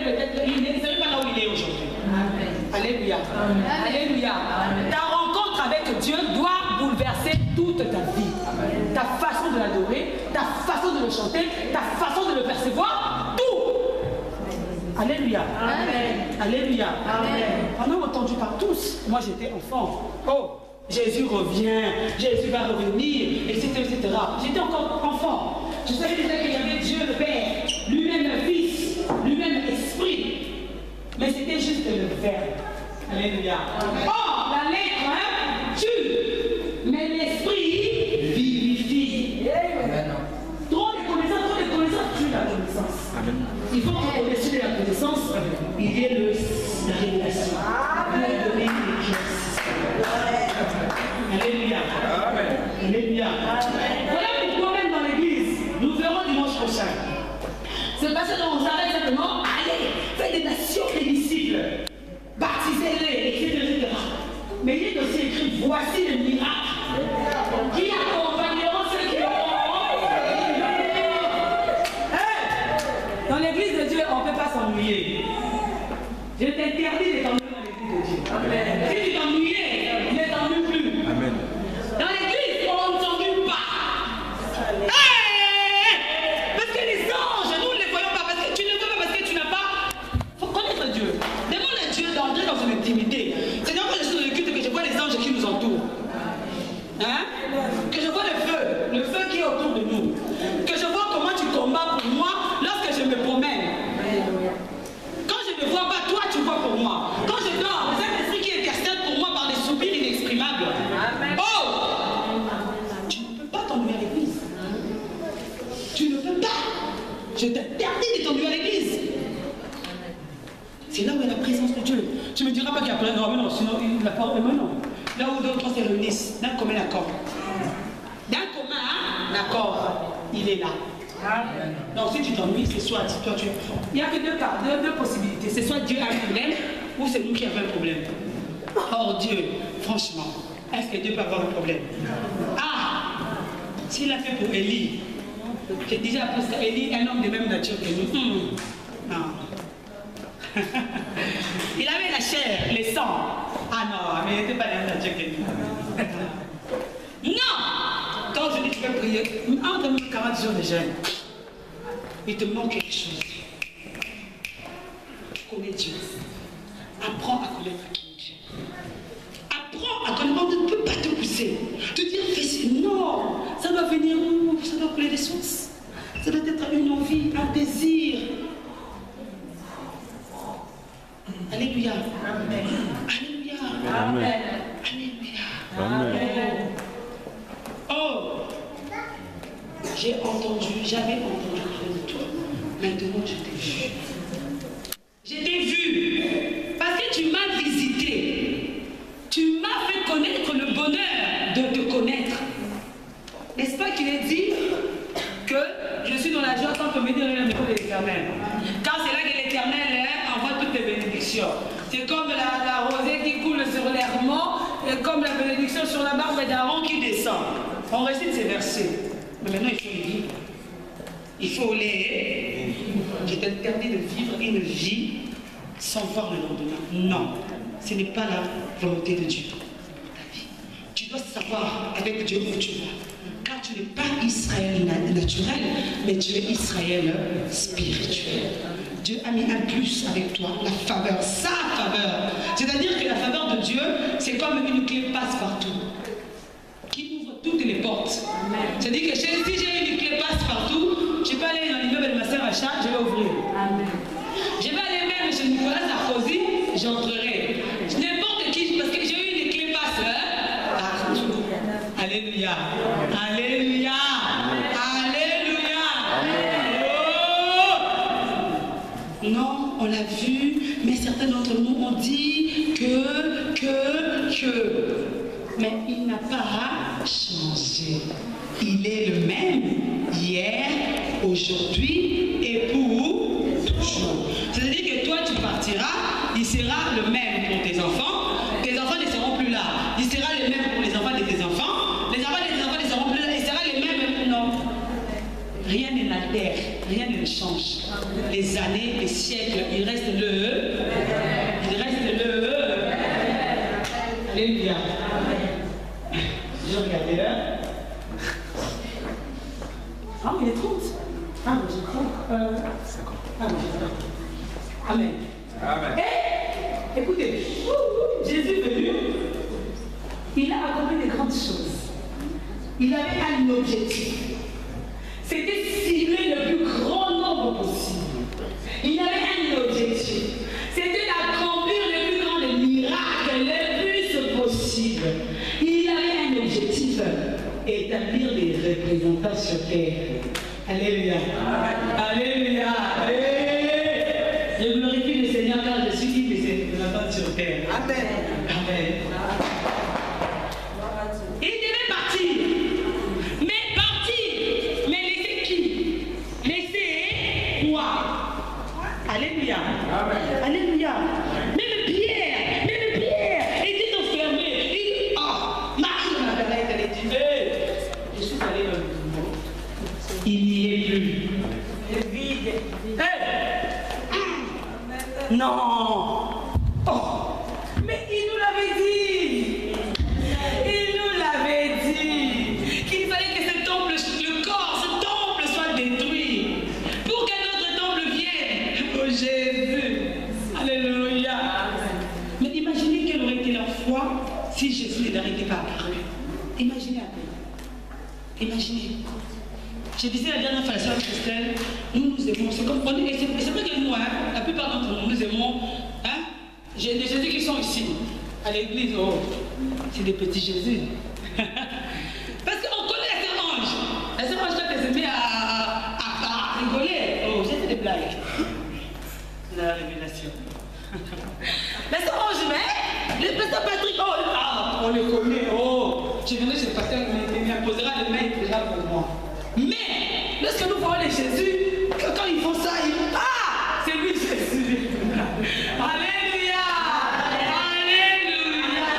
pas là où il est aujourd'hui. Alléluia. Alléluia. Ta rencontre avec Dieu doit bouleverser toute ta vie. Ta façon de l'adorer, ta façon de le chanter, ta façon de le percevoir, tout. Alléluia. Amen. Alléluia. Amen. On a entendu par tous. Moi j'étais enfant. Oh, Jésus revient, Jésus va revenir, etc. J'étais encore enfant. Je savais déjà qu'il y avait Dieu le Père, lui-même le Fils, lui-même l'Esprit. Mais c'était juste le Verbe. Alléluia. Oh, la lettre tue, mais l'Esprit vivifie. Trop de connaissances tue la connaissance. Il faut qu'on connaisse la connaissance, il y ait la révélation. Alléluia. Alléluia. Voilà pourquoi même dans l'église, nous verrons dimanche prochain. C'est parce qu'on s'arrête simplement, allez, faites des nations des disciples, baptisez-les, etc. Mais il est aussi écrit, voici le miracle qui accompagneront ceux qui auront. Dans l'église de Dieu, on ne peut pas s'ennuyer. Je t'interdis de t'ennuyer dans l'église de Dieu. Amen. Si tu t'ennuyais, ne t'ennuie plus. Amen. Dans l'église, on ne s'ennuie pas. Parce que les anges, nous ne les voyons pas. Parce que tu ne le vois pas parce que tu n'as pas. Il faut connaître Dieu. Demande à Dieu d'entrer dans son intimité. Seigneur, quand je suis dans le culte, que je vois les anges qui nous entourent. Hein? Que je vois le feu qui est autour de nous. Que je vois comment tu combats pour moi lorsque je me promène. Quand je ne vois pas, toi tu vois pour moi. Quand je dors, c'est un esprit qui intercède pour moi par des soupirs inexprimables. Oh! Tu ne peux pas t'ennuyer à l'église. Tu ne peux pas. Je t'interdis de t'ennuyer à l'église. C'est là où est la présence de Dieu. Tu ne me diras pas qu'il y a plein de mais non, sinon la parole est non. là où deux ou trois se réunissent, d'un commun accord. D'un commun accord, il est là. Donc si tu t'ennuies, c'est soit toi tu es. Il n'y a que deux cas, deux possibilités. C'est soit Dieu a un problème ou c'est nous qui avons un problème. Or Dieu, franchement, est-ce que Dieu peut avoir un problème? Ah, s'il a fait pour Élie, j'ai déjà appris ça, Élie, un homme de même nature que nous. Non. Il avait la chair, le sang. Ah non, mais il n'était pas de la même nature que nous. Non! Quand je dis tu peux prier, entre 40 jours de jeûne, il te manque quelque chose. Connais Dieu. Apprends à connaître Dieu. Apprends à connaître. On ne peut pas te pousser. Te dire fais ça. Non, ça doit venir où? Ça doit couler des sources. Ça doit être une envie, un désir. Alléluia. Amen. Alléluia. Amen. Alléluia. Amen. Oh, j'avais entendu parler de toi. Maintenant, je t'ai vu. Je t'ai vu. Parce que tu m'as visité. Tu m'as fait connaître le bonheur de te connaître. N'est-ce pas qu'il est dit que je suis dans la joie quand on me dit dans le micro de l'Éternel. Car c'est là que l'Éternel envoie toutes les bénédictions. C'est comme la rosée qui coule sur l'hermont, et comme la bénédiction sur la barbe d'Aaron qui descend. On récite ces versets. Mais maintenant, il faut les vivre. Il faut les... Je t'interdis de vivre une vie sans voir le lendemain. Non, ce n'est pas la volonté de Dieu. Tu dois savoir avec Dieu où tu vas. Car tu n'es pas Israël naturel, mais tu es Israël spirituel. Dieu a mis un plus avec toi, la faveur, sa faveur. C'est-à-dire que la faveur de Dieu, c'est comme une clé passe-partout qui ouvre toutes les portes. C'est-à-dire que si j'ai une clé passe-partout, je peux aller dans l'immeuble de ma sœur Achat, je vais ouvrir. Je vais aller même chez Nicolas Sarkozy, j'entrerai. N'importe qui, parce que j'ai eu une clé passe-partout. Alléluia. Alléluia. Alléluia. Oh. Non, on l'a vu, mais certains d'entre nous ont dit que. Mais il n'a pas changé. Il est le même hier, aujourd'hui et pour toujours. C'est-à-dire que toi, tu partiras, il sera le même pour tes enfants. Tes enfants ne seront plus là. Il sera le même pour les enfants de tes enfants. Les enfants de tes enfants ne seront plus là. Il sera le même. Non. Rien ne l'altère. Rien ne le change. Les années, les siècles, il reste le. Il reste le. Alléluia. Je regardais là. Ah, il est 30. Ah, mais je crois. 50. Ah, mais je Amen. Amen. Et, écoutez, Jésus est venu. Il a accompli de grandes choses. Il avait un objectif. C'était cibler le plus grand nombre possible. Il avait un objectif. C'était d'accomplir le plus grand des miracles, le plus possible. Il avait un objectif. Établir des représentants sur terre. Alléluia. Alléluia. Je glorifie le Seigneur car je suis dit que c'est représentant sur terre. Amen. Amen. Il devait partir. Mais laisser qui? Laisser quoi? Alléluia. Amen. Alléluia. Même Pierre était enfermé. Il dit, oh, Marie de Magdalene, elle est dit, je suis allé dans le tombeau. Il n'y est plus. Le vide. Non. Oh. Mais il nous l'avait dit. Il nous l'avait dit qu'il fallait que ce temple, le corps, ce temple soit détruit pour que notre temple vienne. Oh Jésus. Alléluia. Mais imaginez quelle aurait été leur foi si Jésus n'était pas apparu. Imaginez un peu. Imaginez. Je disais la dernière fois à la sœur Christelle, nous aimons, c'est comme on est, c'est pas que nous, hein, la plupart d'entre nous aimons, hein, j'ai des Jésus qui sont ici, à l'église, oh, c'est des petits Jésus. Parce qu'on connaît la sœur Ange. La sœur Ange, quand elle se met à rigoler, oh, j'ai fait des blagues. La révélation. La sœur Ange, mais le pasteur Patrick, oh, on le connaît. Oh, je viendrai chez le pasteur, il m'imposera le main, il priera pour moi. Mais, lorsque nous voyons les Jésus, quand ils font ça, ils... Ah, c'est lui Jésus. Alléluia. Alléluia.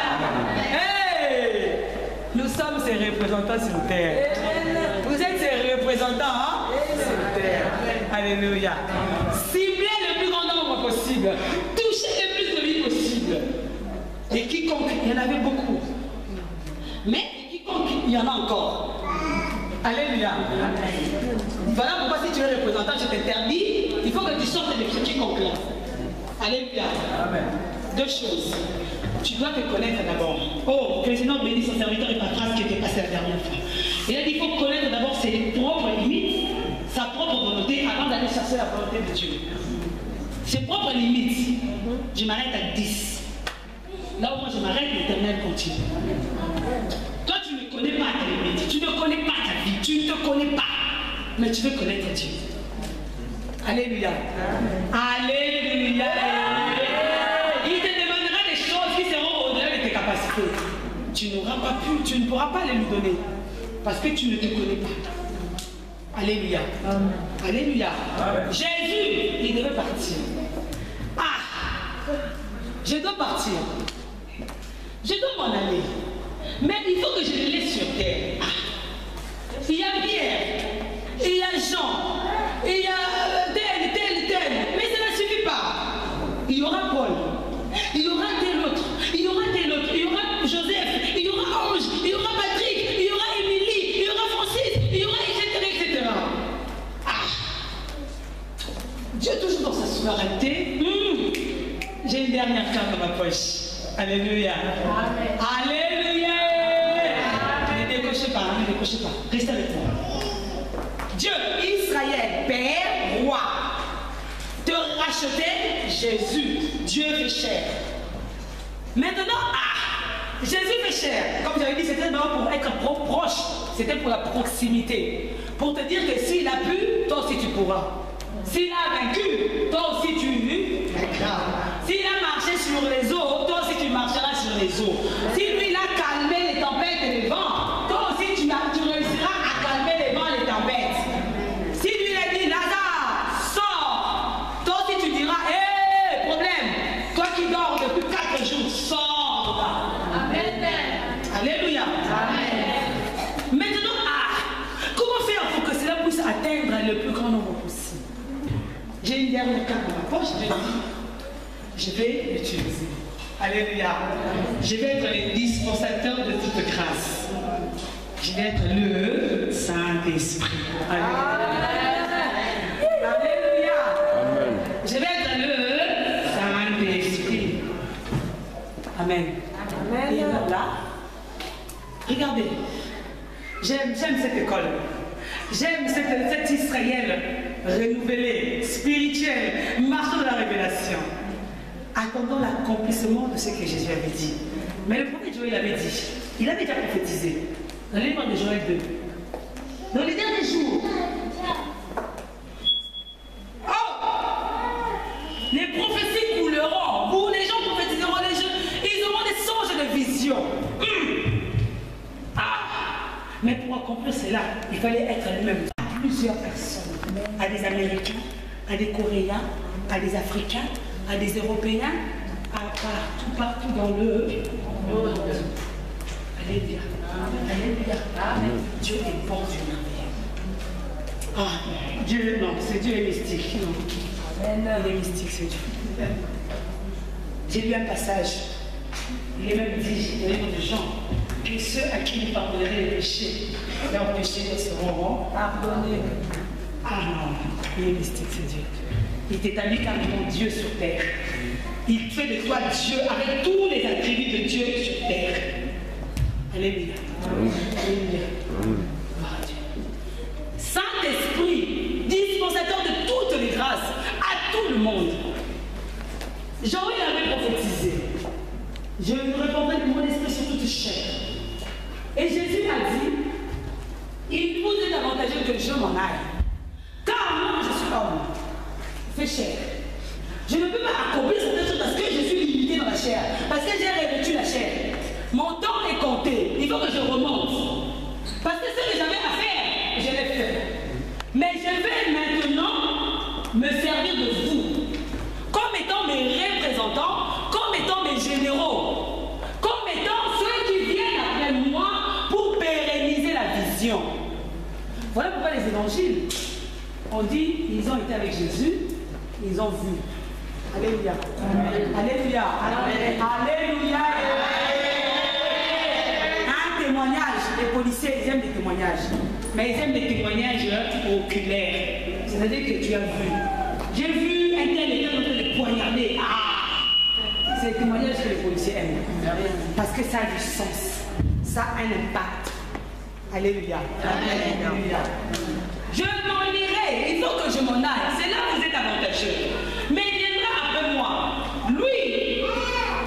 Hey, nous sommes ses représentants sur terre. Vous êtes ses représentants, hein, sur terre. Alléluia. Ciblez le plus grand nombre possible. Touchez le plus de vie possible. Et quiconque, il y en avait beaucoup. Mais quiconque, il y en a encore. Alléluia. Voilà pourquoi si tu es représentant, je t'interdis, il faut que tu sortes de quiconque là. Alléluia. Amen. Deux choses. Tu dois te connaître d'abord. Oh, que le Seigneur bénisse son serviteur et ma phrase qui était passée la dernière fois. Il a dit qu'il faut connaître d'abord ses propres limites, sa propre volonté, avant d'aller chercher la volonté de Dieu. Ses propres limites. Je m'arrête à 10. Là où moi je m'arrête, l'Éternel continue. Toi, tu ne connais pas tes limites, tu ne connais pas ta vie, tu ne te connais pas. Mais tu veux connaître Dieu. Alléluia. Alléluia. Il te demandera des choses qui seront au-delà de tes capacités. Tu n'auras pas pu, tu ne pourras pas les lui donner. Parce que tu ne te connais pas. Alléluia. Amen. Alléluia. Amen. Jésus, il devait partir. Ah, je dois partir. Je dois m'en aller. Mais il faut que je le laisse sur terre. Ah. Il y a Pierre, il y a Jean, il y a tel. Mais ça ne suffit pas. Il y aura Paul, il y aura tel autre, il y aura tel autre, il y aura Joseph, il y aura Ange, il y aura Patrick, il y aura Émilie, il y aura Francis, il y aura etc. Ah. Dieu toujours dans sa souveraineté. J'ai une dernière carte dans ma poche. Alléluia. Amen. Alléluia. Amen. Ne décrochez pas, ne décrochez pas. Restez avec moi. Dieu, Israël, Père, Roi, te racheter, Jésus. Dieu fait chair. Maintenant, Jésus fait chair. Comme j'avais dit, c'était d'abord pour être proche. C'était pour la proximité. Pour te dire que s'il a pu, toi aussi tu pourras. S'il a vaincu, toi aussi tu vaincras. S'il a marché sur les eaux, toi aussi tu marcheras sur les eaux. Si lui il a calmé les tempêtes et les vents, toi aussi tu réussiras à calmer les vents et les tempêtes. Si lui il a dit Lazare, sors, toi aussi tu diras hé, problème, toi qui dors depuis 4 jours, sors. Amen. Alléluia. Amen. Maintenant, comment faire pour que cela puisse atteindre le plus grand nombre possible? J'ai une dernière carte dans ma poche, je vais l'utiliser. Alléluia. Je vais être le dispensateur de toute grâce. Je vais être le Saint-Esprit. Alléluia. Alléluia. Je vais être le Saint-Esprit. Amen. Amen. Et là, regardez, j'aime cette école. J'aime cet Israël renouvelé, spirituel, marchant dans la révélation. Attendons l'accomplissement de ce que Jésus avait dit. Mais le prophète Joël avait dit, il avait déjà prophétisé dans le livre de Joël 2. Dans les derniers jours, les prophéties couleront, pour les gens prophétiseront, ils auront des songes de vision. Mais pour accomplir cela, il fallait être lui-même à plusieurs personnes, à des Américains, à des Coréens, à des Africains, à des Européens, partout dans le monde. Alléluia. Alléluia. Dieu est bon, Dieu merveilleux. Dieu, non, c'est Dieu est mystique. Non. Il est mystique, c'est Dieu. J'ai lu un passage. Il est même dit dans le livre de Jean que ceux à qui vous pardonnerez les péchés, leurs péchés seront pardonnés. Ah non, il est mystique, c'est Dieu. Il t'établit carrément Dieu sur terre. Il fait de toi Dieu avec tous les attributs de Dieu sur terre. Alléluia. Alléluia. Gloire à Dieu. Saint-Esprit, dispensateur de toutes les grâces à tout le monde. Joël avait prophétisé. Je vous répondrai de mon esprit sur toute chair. Et Jésus a dit, il vous est avantageux que je m'en aille. Car moi, je suis homme. Fait chair. Je ne peux pas accomplir certaines choses parce que je suis limité dans la chair. Parce que j'ai revêtu la chair. Mon temps Voilà pourquoi les évangiles, on dit, ils ont été avec Jésus, ils ont vu. Alléluia. Amen. Alléluia. Amen. Alléluia. Un témoignage, les policiers, ils aiment des témoignages. Mais ils aiment des témoignages oculaires. C'est-à-dire que tu as vu. J'ai vu un tel et tel en train de poignarder. Ah! C'est les témoignages que les policiers aiment. Parce que ça a du sens. Ça a un impact. Alléluia. Amen. Alléluia. Je m'en irai. Il faut que je m'en aille. C'est là que vous êtes avantageux. Mais il viendra après moi. Lui,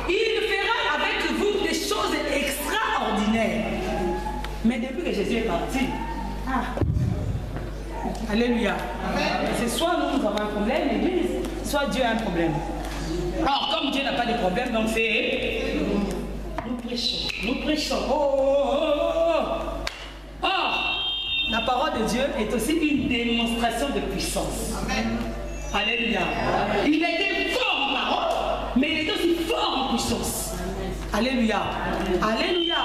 il fera avec vous des choses extraordinaires. Mais depuis que Jésus est parti, alléluia. C'est soit nous avons un problème, l'Église, soit Dieu a un problème. Alors, comme Dieu n'a pas de problème, donc c'est... Nous prêchons. Nous prêchons. Or, la parole de Dieu est aussi une démonstration de puissance. Amen. Alléluia. Il était fort en parole, mais il est aussi fort en puissance. Alléluia. Alléluia.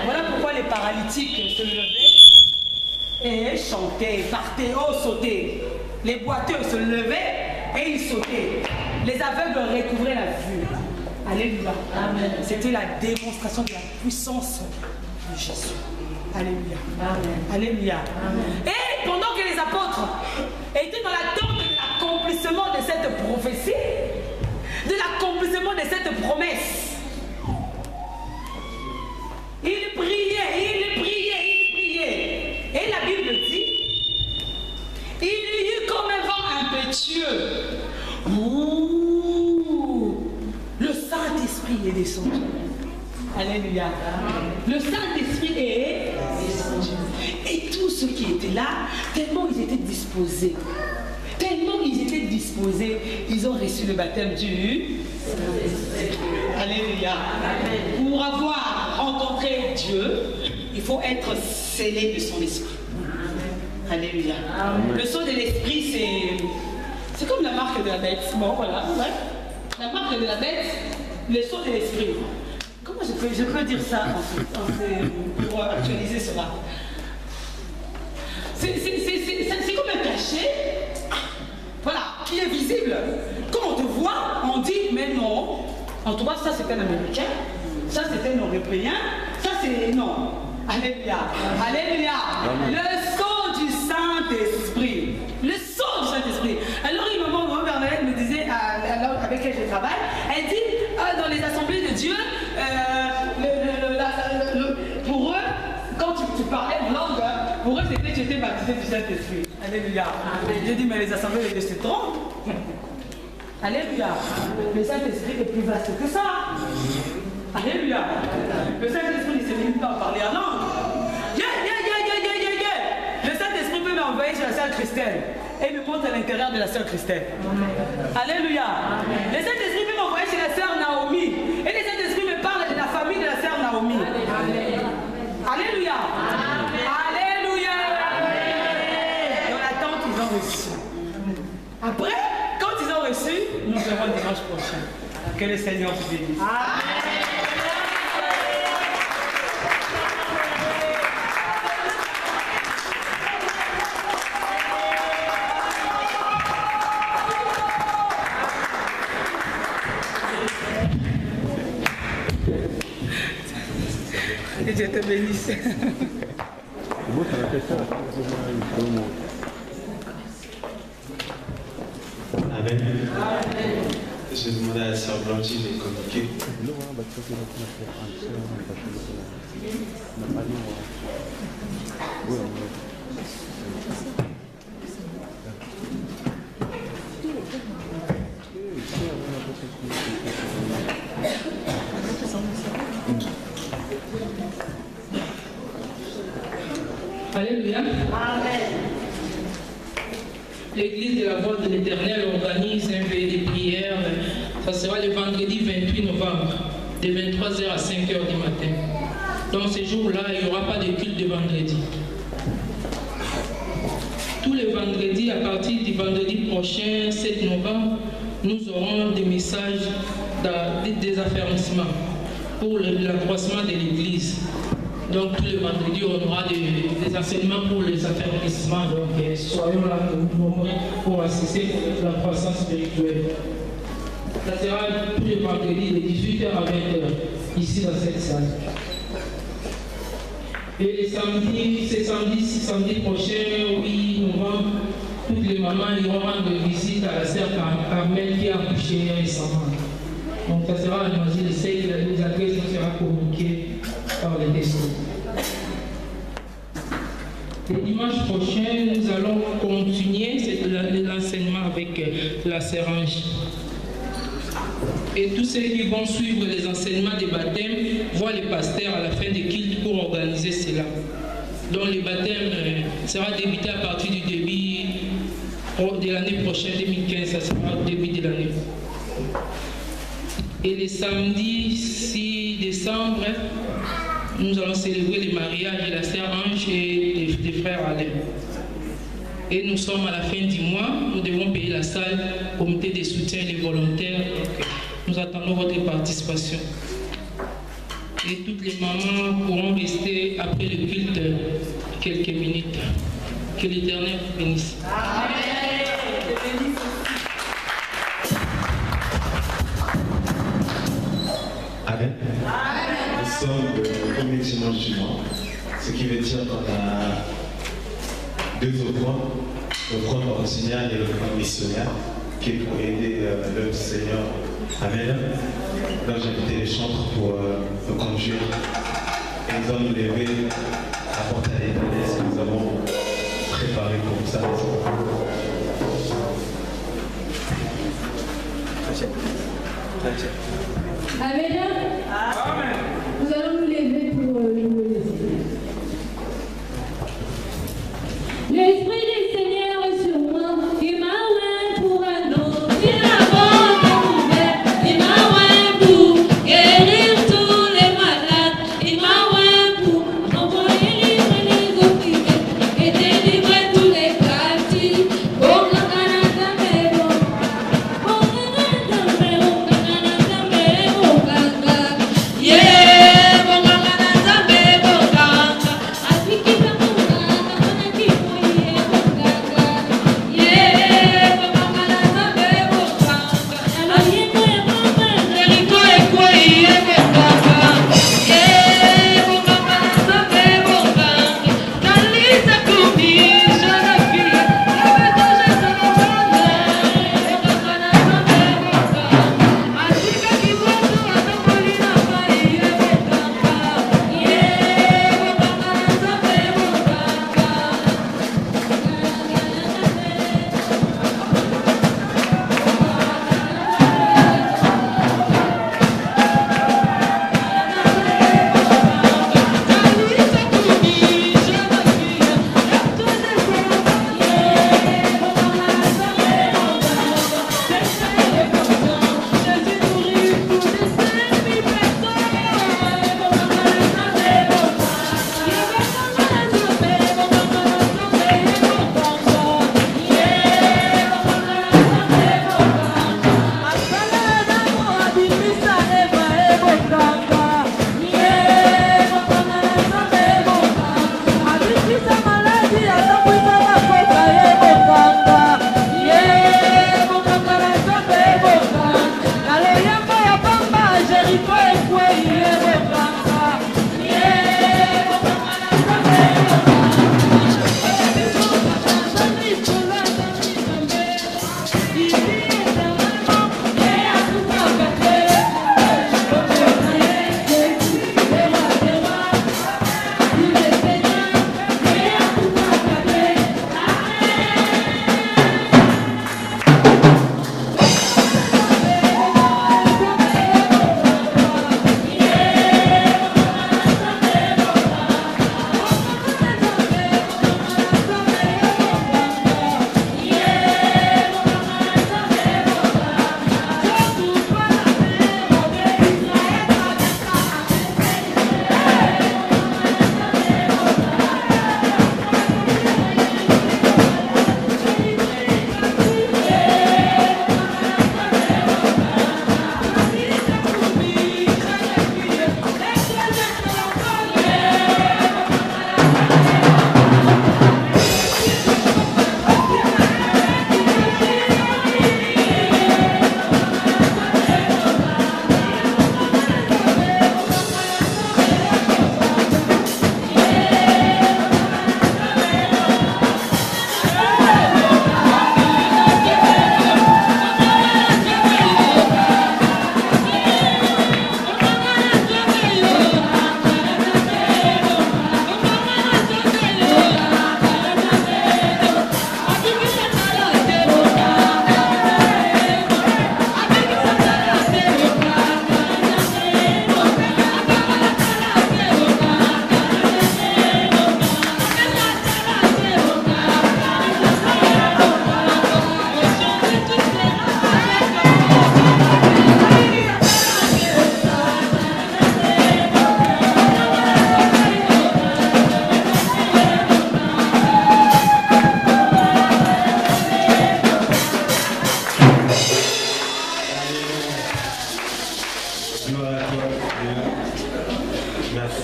Voilà pourquoi les paralytiques se levaient et chantaient, partaient, sautaient. Les boiteux se levaient et ils sautaient. Les aveugles recouvraient la vue. Alléluia. C'était la démonstration de la puissance de Jésus. Alléluia. Amen. Alléluia. Amen. Et pendant que les apôtres étaient dans l'attente de l'accomplissement de cette prophétie, de l'accomplissement de cette promesse, ils priaient. Et la Bible dit, il y eut comme un vent impétueux. Le Saint-Esprit est descendu. Alléluia. Le Saint-Esprit est descendu. Et tous ceux qui étaient là, tellement ils étaient disposés, ils ont reçu le baptême du Saint-Esprit. Alléluia. Pour avoir rencontré Dieu, il faut être scellé de son esprit. Alléluia. Le sceau de l'esprit, c'est comme la marque de la bête. Bon, voilà. Ouais. La marque de la bête, le sceau de l'esprit. Comment je peux dire ça pour actualiser cela? C'est comme un cachet, voilà, qui est visible. Quand on te voit, on dit, mais non, en tout cas, ça c'est un Américain, ça c'est un Européen, ça c'est non. Alléluia. Alléluia. Le sceau du Saint-Esprit. Le sceau du Saint-Esprit. Alors, une maman Bernadette me disait, avec laquelle je travaille, elle dit, dans les assemblées de Dieu, pour eux, quand tu parlais en langue, pour eux, c'était que tu étais baptisé du Saint-Esprit. Alléluia. Je dis, mais les assemblées de Dieu se trompent. Alléluia. Le Saint-Esprit est plus vaste que ça. Alléluia. Le Saint-Esprit ne se limite pas à parler en langue. Le Saint-Esprit peut m'envoyer chez la sœur Christelle et me montre à l'intérieur de la sœur Christelle. Alléluia. Le Saint-Esprit peut m'envoyer chez la sœur Naomi et le Saint-Esprit me parle de la famille de la sœur Naomi. Alléluia. Alléluia. Dans l'attente, ils ont reçu. Après, quand ils ont reçu, nous verrons dimanche prochain. Que le Seigneur vous bénisse. Que Dieu te bénisse. Amen. Je demandais à la sœur Blanchie de communiquer. Alléluia. Amen. L'église de la voix de l'Éternel organise un veillée de prière. Ça sera le vendredi 28 novembre, de 23h à 5h du matin. Dans ce jour-là, il n'y aura pas de culte de vendredi. Tous les vendredis, à partir du vendredi prochain, 7 novembre, nous aurons des messages des affermissements pour l'accroissement de l'église. Donc tous les vendredis, on aura des enseignements pour les affermissements. Donc, soyons là nombreux pour assister à la croissance spirituelle. Ça sera tous les vendredis de 18h à 20h, ici dans cette salle. Et les samedis, samedi prochain, 8 novembre, toutes les mamans iront rendre visite à la sœur Carmel qui a accouché récemment. Donc ça sera à Noisy-le-Sec, les adresses seront communiquées par les textos. Le dimanche prochain, nous allons continuer l'enseignement avec la sérange. Et tous ceux qui vont suivre les enseignements des baptêmes voient les pasteurs à la fin des cultes pour organiser cela. Donc le baptême sera débuté à partir du début de l'année prochaine, 2015, ça sera au début de l'année. Et le samedi 6 décembre, nous allons célébrer le mariage de la sœur Ange et des frères Alain. Et nous sommes à la fin du mois, nous devons payer la salle, comité de soutien et les volontaires. Donc, nous attendons votre participation. Et toutes les mamans pourront rester après le culte quelques minutes. Que l'Éternel vous bénisse. Amen. Nous sommes le premier dimanche du mois, ce qui veut dire qu'on a deux offrandes, l'offrande originale et l'offrande missionnaire, qui est pour aider l'œuvre du Seigneur. Amen. Donc j'ai invité les chantres pour me conduire et nous allons nous lever, apporter à l'Éternel ce que nous avons préparé pour ça. Amen. Nous allons nous lever pour louer le Seigneur. L'Esprit du Seigneur est sur moi, il m'a oint pour un autre. Il m'a oint, il m'a oint pour guérir tous les malades. Il m'a oint pour envoyer livrer les opprimés et délivrer tous les captifs. Oh, yeah.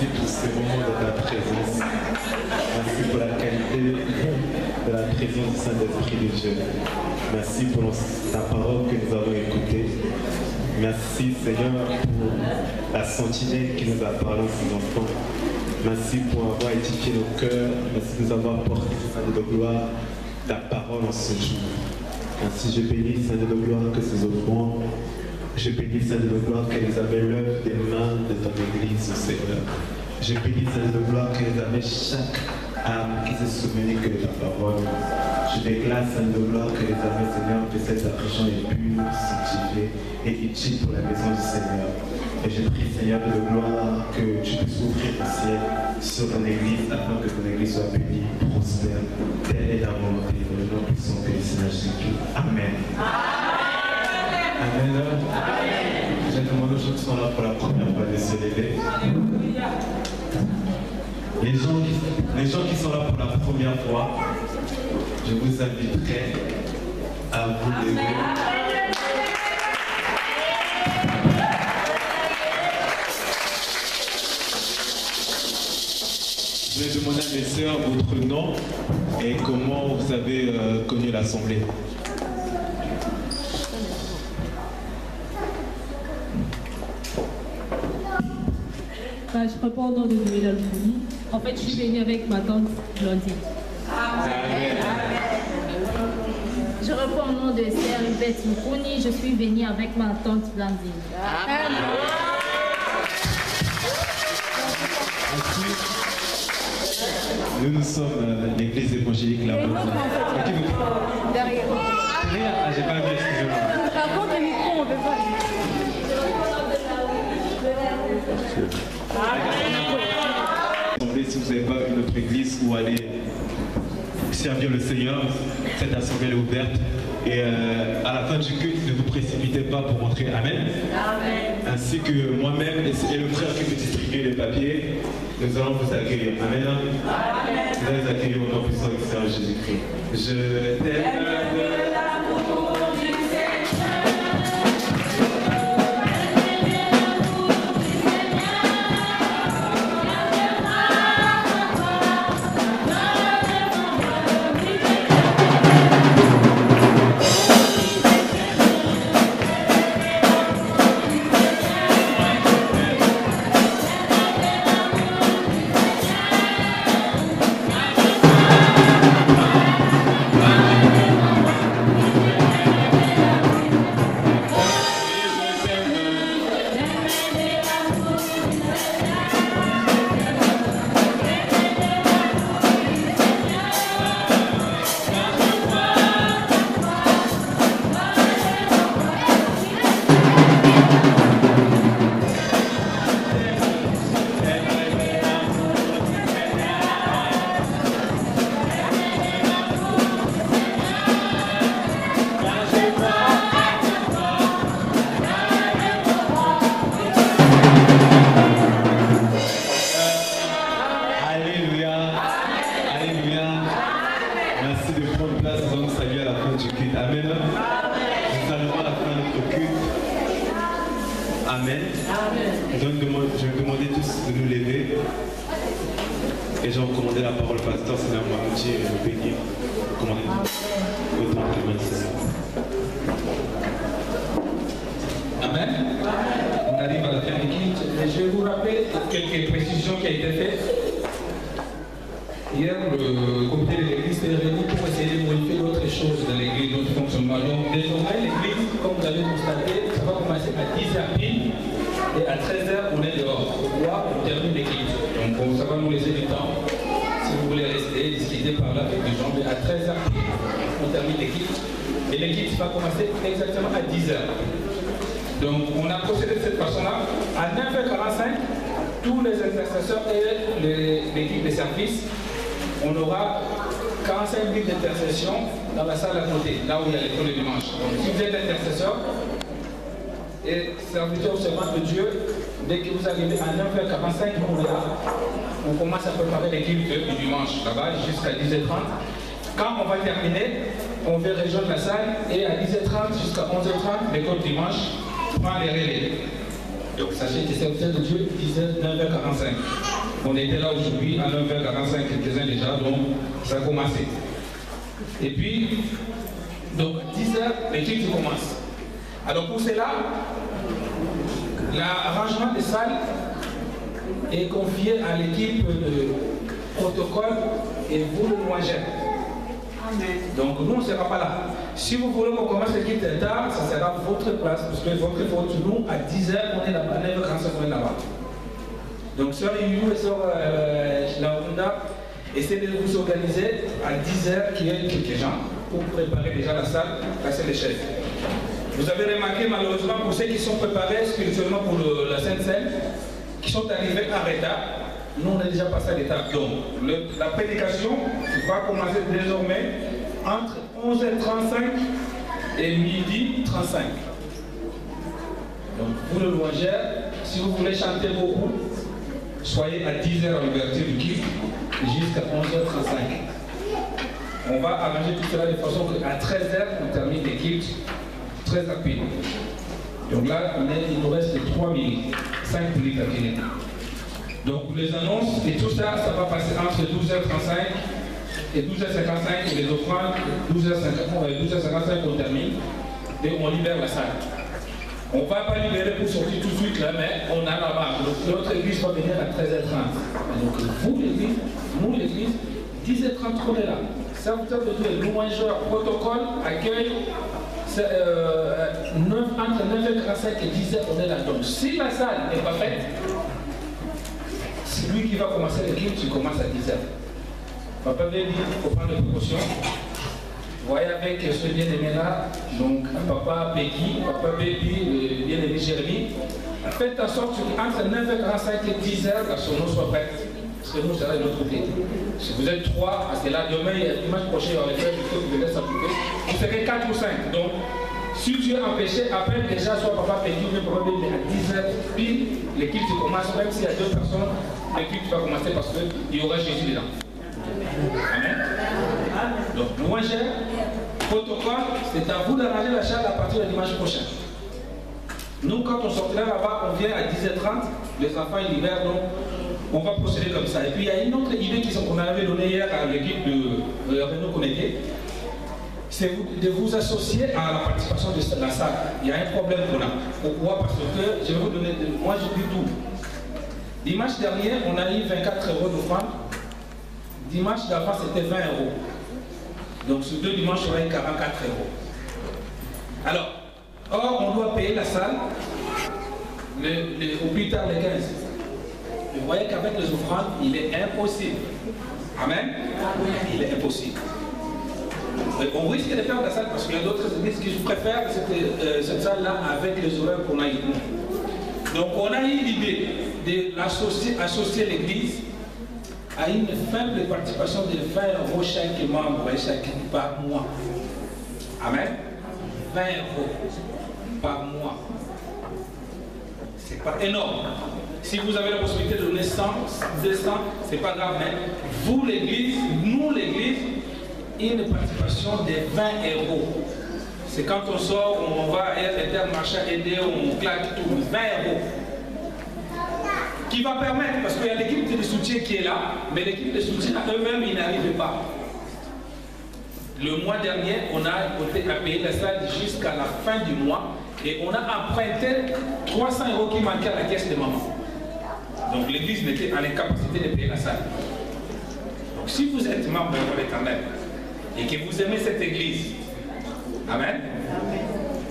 Merci pour ce moment de ta présence. Merci pour la qualité de la présence du Saint-Esprit de Dieu. Merci pour ta parole que nous avons écoutée. Merci Seigneur pour la sentinelle qui nous a parlé à ces enfants. Merci pour avoir édifié nos cœurs. Merci de nous avoir porté, Seigneur de gloire, ta parole en ce jour. Ainsi je bénis, Seigneur de gloire, que ces offrandes, je bénis, Seigneur de gloire, qu'elles avaient l'œuvre des mains de ton Église, Seigneur. Je bénis, Seigneur de gloire, qu'elles avaient chaque âme qui se souvenait que de ta parole. Je déclare, Seigneur de gloire, que les âmes, Seigneur, de cet argent est pur, sanctifié et utile pour la maison du Seigneur. Et je prie, Seigneur de gloire, que tu puisses ouvrir le ciel sur ton Église afin que ton Église soit bénie, prospère. Telle est ta volonté, dans le nom puissant que le Seigneur Jésus. Amen. Amen. Je demande aux gens qui sont là pour la première fois de se lever. Les gens qui sont là pour la première fois, je vous inviterai à vous lever. Je vais demander à mes sœurs votre nom et comment vous avez connu l'Assemblée. Je réponds au nom de Noël Alfouni. En fait, je suis venue avec ma tante Blondine. Amen. Je réponds au nom de Sœur Yvette Moukouni. Je suis venue avec ma tante Blandine. Nous sommes l'église évangélique là-bas. Derrière. Ah, j'ai pas vu, excusez-moi. Par contre, le micro, on peut pas. Si vous n'avez pas une autre église où aller servir le Seigneur, cette assemblée est ouverte. Et à la fin du culte, ne vous précipitez pas pour rentrer. Amen. Amen. Ainsi que moi-même et le frère qui peut distribuer les papiers, nous allons vous accueillir. Amen. Amen. Vous allez accueillir au nom puissant du Seigneur Jésus-Christ. Je t'aime de l'amour du Seigneur. Dans la salle à côté, là où il y a l'école le dimanche. Donc si vous êtes intercesseur et serviteur servant de Dieu, dès que vous arrivez à 9h45, on commence à préparer les cultes du dimanche là-bas jusqu'à 10h30. Quand on va terminer, on va rejoindre la salle et à 10h30 jusqu'à 11h30, l'école dimanche prend les relais. Donc sachez que c'est serviteur de Dieu, 10h, 9h45. On était là aujourd'hui à 9h45, quelques-uns déjà, donc ça a commencé. Et puis, donc 10h, l'équipe commence. Alors pour cela, l'arrangement des salles est confié à l'équipe de protocole et vous le loingez. Donc nous on ne sera pas là. Si vous voulez qu'on commence l'équipe de tard, ça sera votre place, parce que votre nous à 10h on est là-bas, 9h45 on est là-bas. Donc sœur Youyou et sœur Laounda, essayez de vous organiser à 10h qu'il y ait quelques gens pour préparer déjà la salle, passer les chefs. Vous avez remarqué malheureusement pour ceux qui sont préparés spirituellement pour la Sainte Seine, qui sont arrivés en retard, nous on est déjà passé à l'étape. Donc la prédication va commencer désormais entre 11h35 et midi 35. Donc vous le loingez, si vous voulez chanter beaucoup, soyez à 10h à l'ouverture du culte jusqu'à 11h35. On va arranger tout cela de façon qu'à 13h on termine les cultes très rapide. Donc là, il nous reste 3 minutes, 5 minutes à finir. Donc pour les annonces et tout ça, ça va passer entre 12h35 et 12h55 et les offrandes, 12h55 on termine et on libère la salle. On ne va pas libérer pour sortir tout de suite là, mais on a la marque. Donc notre église va venir à 13h30. Donc vous l'église, nous l'église, 10h30 on est là. Serviteur de Dieu, louangeur, protocole, accueil, entre 9h45 et 10h on est là. Donc si la salle n'est pas faite, c'est lui qui va commencer l'équipe, tu commences à 10h. Papa Bébi, il faut prendre des précautions. Voyez avec ce bien-aimé là, donc Papa Béki, Papa Bébi, le bien-aimé Jérémy. Faites en sorte qu'entre 9h45 et 10h, la sono soit prête. Parce que nous, c'est là de l'autre côté. Si vous êtes 3, c'est là, demain, dimanche prochain, il y aura les frères, il vous laisse s'occuper. Vous serez 4 ou 5. Donc, si tu es empêché, appelle déjà soit Papa Béki ou Papa Bébi à 10h, puis l'équipe commence, même s'il y a 2 personnes, l'équipe va commencer parce qu'il y aura Jésus dedans. Amen. Donc, louangeur, protocole, c'est à vous d'arranger la salle à partir du dimanche prochain. Nous, quand on sortira là-bas, on vient à 10h30, les enfants ils libèrent, donc on va procéder comme ça. Et puis il y a une autre idée qu'on avait donnée hier à l'équipe de Renault Connecté, c'est de vous associer à la participation de la salle. Il y a un problème qu'on a. Pourquoi? Parce que, je vais vous donner, moi je dis tout. Dimanche dernier, on a eu 24 € d'offrande. Dimanche d'avant, c'était 20 €. Donc sur 2 dimanches, on a eu 44 €. Alors, or, on doit payer la salle au plus tard les 15. Vous voyez qu'avec les offrandes, il est impossible. Amen. Il est impossible. On risque de perdre la salle parce qu'il y a d'autres églises qui préfèrent cette salle-là avec les horaires qu'on a eu. Donc on a eu l'idée d'associer l'église à une faible participation de 20 € chaque membre et chaque par mois. Amen. 20 € par mois. C'est pas énorme. Si vous avez la possibilité de donner 100, 200, c'est pas grave, mais vous l'église, nous l'église, une participation de 20 €. C'est quand on sort, on va à Intermarché aider, on claque tout, 20 €. Qui va permettre, parce qu'il y a l'équipe de soutien qui est là, mais l'équipe de soutien eux-mêmes, ils n'arrivent pas. Le mois dernier, on a payé la salle jusqu'à la fin du mois et on a emprunté 300 € qui manquaient à la caisse de maman. Donc l'église n'était en incapacité de payer la salle. Donc si vous êtes membre de l'Éternel et que vous aimez cette église, amen,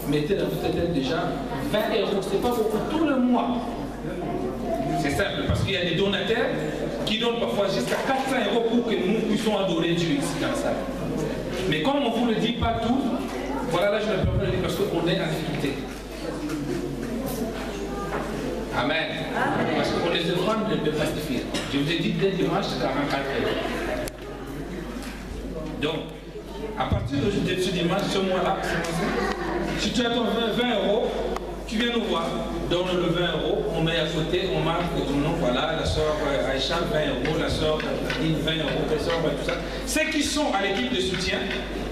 mettez dans votre tête déjà 20 €, c'est pas beaucoup tout le mois. C'est simple, parce qu'il y a des donateurs qui donnent parfois jusqu'à 400 € pour que nous puissions adorer Dieu ici dans la salle. Mais comme on ne vous le dit pas tout, voilà là je me permets de dire parce qu'on est en difficulté. Amen. Parce qu'on les demande de pas suffire. Je vous ai dit dès dimanche, c'est 44 €. Donc, à partir de ce dimanche, ce mois-là, si tu as ton 20 €, tu viens nous voir, donne le 20 €, on met à côté, on marque ton nom, voilà, la soeur Aïcha, 20 €, la soeur Nadine, 20 €, la soeur, tout ça. Ceux qui sont à l'équipe de soutien,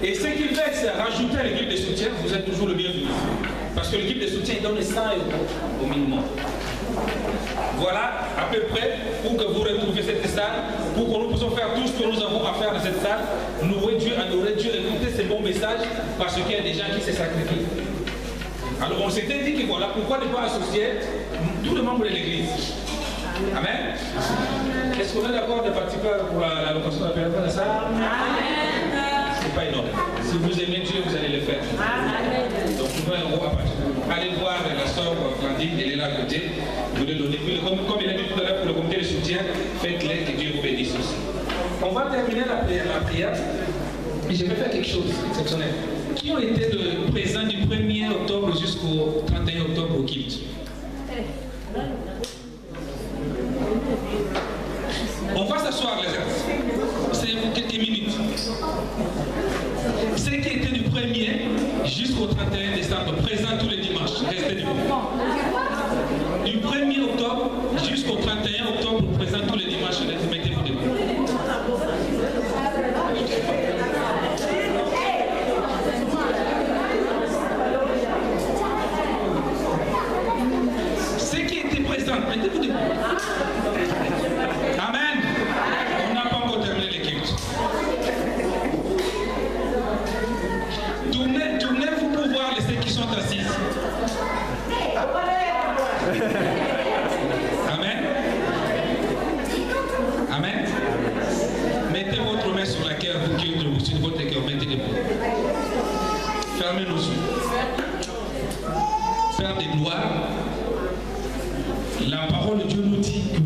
et ceux qui veulent rajouter à l'équipe de soutien, vous êtes toujours le bienvenu. Parce que l'équipe de soutien donne 100 € au minimum. Voilà à peu près pour que vous retrouviez pour que nous puissions faire tout ce que nous avons à faire dans cette salle, nous louer Dieu, adorer Dieu, écouter ces bons messages, parce qu'il y a des gens qui se sacrifient. Alors on s'était dit que voilà, pourquoi ne pas associer tous les membres de l'église. Amen. Est-ce qu'on est d'accord de participer pour la location de la période de la salle? Amen. C'est pas énorme. Si vous aimez Dieu, vous allez le faire. Amen. Donc, vous pouvez à partir. Allez voir la soeur Blandine, elle est là à côté. Vous le donnez. Puis, comme il a dit tout à l'heure pour le comité de soutien, faites-les, que Dieu vous bénisse aussi. On va terminer la prière. Et je vais faire quelque chose d'exceptionnel. Qui ont été présents du 1er octobre jusqu'au 31 octobre au culte? On va s'asseoir les gars. C'est pour quelques minutes. Ceux qui étaient du 1er jusqu'au 31 décembre, présents tous les dimanches, restez debout. Du 1er octobre jusqu'au 31 octobre, présents tous les dimanches, mettez-vous debout. Ceux qui étaient présents, mettez-vous debout. Amen. On n'a pas encore terminé les cultes. Tournez-vous pour voir les ceux qui sont assis. Amen. Amen. Mettez votre main sur la cœur, vous qui êtes debout, sur votre cœur, mettez debout. Fermez nos yeux. Père des gloires, la parole de Dieu nous dit que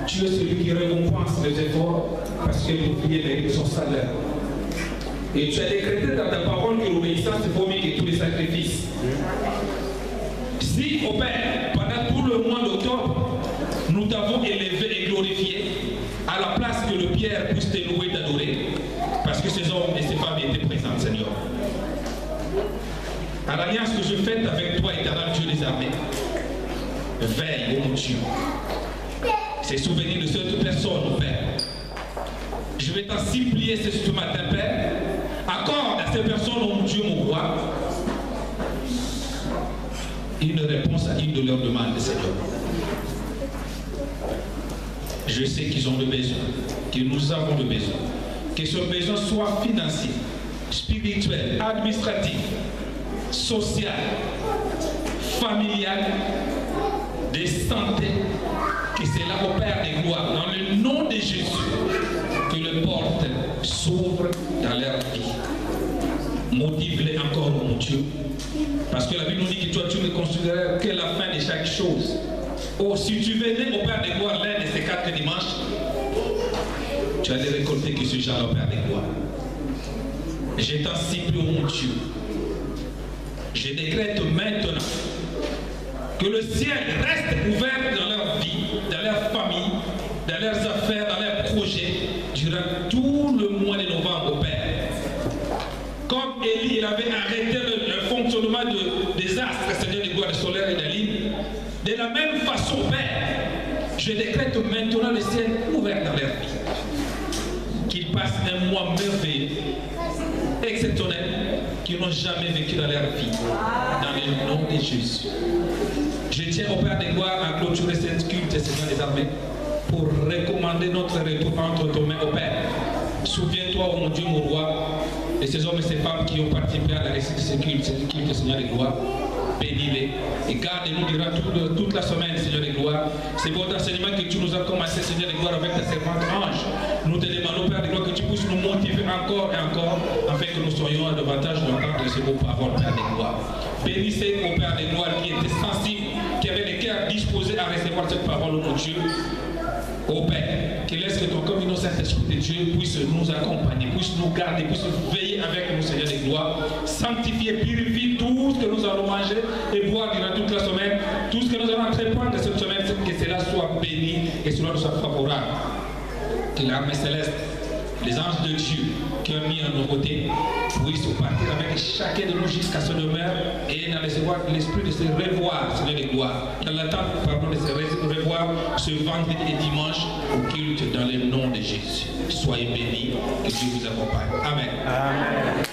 Dieu est celui qui récompense les efforts parce que les prières méritent son salaire. Et tu as décrété dans ta parole que l'obéissance est vaut mieux que tous les sacrifices. Si, au Père, pendant tout le mois d'octobre, nous t'avons élevé et glorifié, à la place que le Pierre puisse te louer, t'adorer, parce que ces hommes et ces femmes étaient présents, Seigneur. À l'alliance que je fais avec toi, éternel Dieu des armées, veille, ô mon Dieu. Ces souvenirs de cette personne, Père. Je vais t'en supplier ce matin, Père. Accorde à ces personnes, ô mon Dieu, mon roi, une réponse à une de leurs demandes, Seigneur. Je sais qu'ils ont le besoin, que nous avons le besoin. Que ce besoin soit financier, spirituel, administratif, social, familial, de santé, que cela opère des gloires dans le nom de Jésus, que les portes s'ouvrent dans leur vie. Motive-les encore, mon Dieu, parce que la Bible nous dit que toi tu ne considères que la fin de chaque chose. Oh, si tu venais au Père des gloires l'un de ces 4 dimanches, tu allais récolter que ce genre au Père des gloires. Je t'en supplie, mon Dieu, je décrète maintenant que le ciel reste ouvert dans leur vie, dans leur famille, dans leurs affaires, dans leurs projets, durant tout le mois de novembre, au Père. Comme Élie, il avait arrêté le fonctionnement des astres, Seigneur, des gloires solaires et de la lune, de la même façon, Père, je décrète maintenant le ciel ouvert dans leur vie. Qu'ils passent un mois merveilleux, exceptionnel, qu'ils n'ont jamais vécu dans leur vie, dans le nom de Jésus. Je tiens au Père des gloires à clôturer cette culte, Seigneur des armées, pour recommander notre retour entre tes mains, au Père. Souviens-toi, oh mon Dieu, mon roi, de ces hommes et ces femmes qui ont participé à la réussite de ce culte, Seigneur des gloires. Bénis-les et garde-nous durant toute la semaine, Seigneur des gloires. C'est votre enseignement que tu nous as commencé, Seigneur des gloires, avec ta servante Ange. Nous te demandons, Père des gloires, que tu puisses nous motiver encore et encore, afin que nous soyons davantage d'entendre ces beaux paroles, Père des gloires. Bénissez, mon Père des gloires, qui était sensible, qui avait les cœurs disposés à recevoir cette parole, mon Dieu. Ô Père, que laisse que ton communion Saint-Esprit de Dieu puisse nous accompagner, puisse nous garder, puisse veiller avec nous, Seigneur des gloires, sanctifier, purifier tout ce que nous allons manger et boire durant toute la semaine, tout ce que nous allons entreprendre cette semaine, que cela soit béni et cela nous soit favorable. Que l'armée céleste, les anges de Dieu qui ont mis à nos côtés, puissent partir avec chacun de nous jusqu'à ce demeure et dans l'esprit de se revoir, Seigneur des gloires, dans l'attente, pardon, de se revoir ce vendredi et dimanche au culte dans le nom de Jésus. Soyez bénis, que Dieu vous accompagne. Amen. Amen.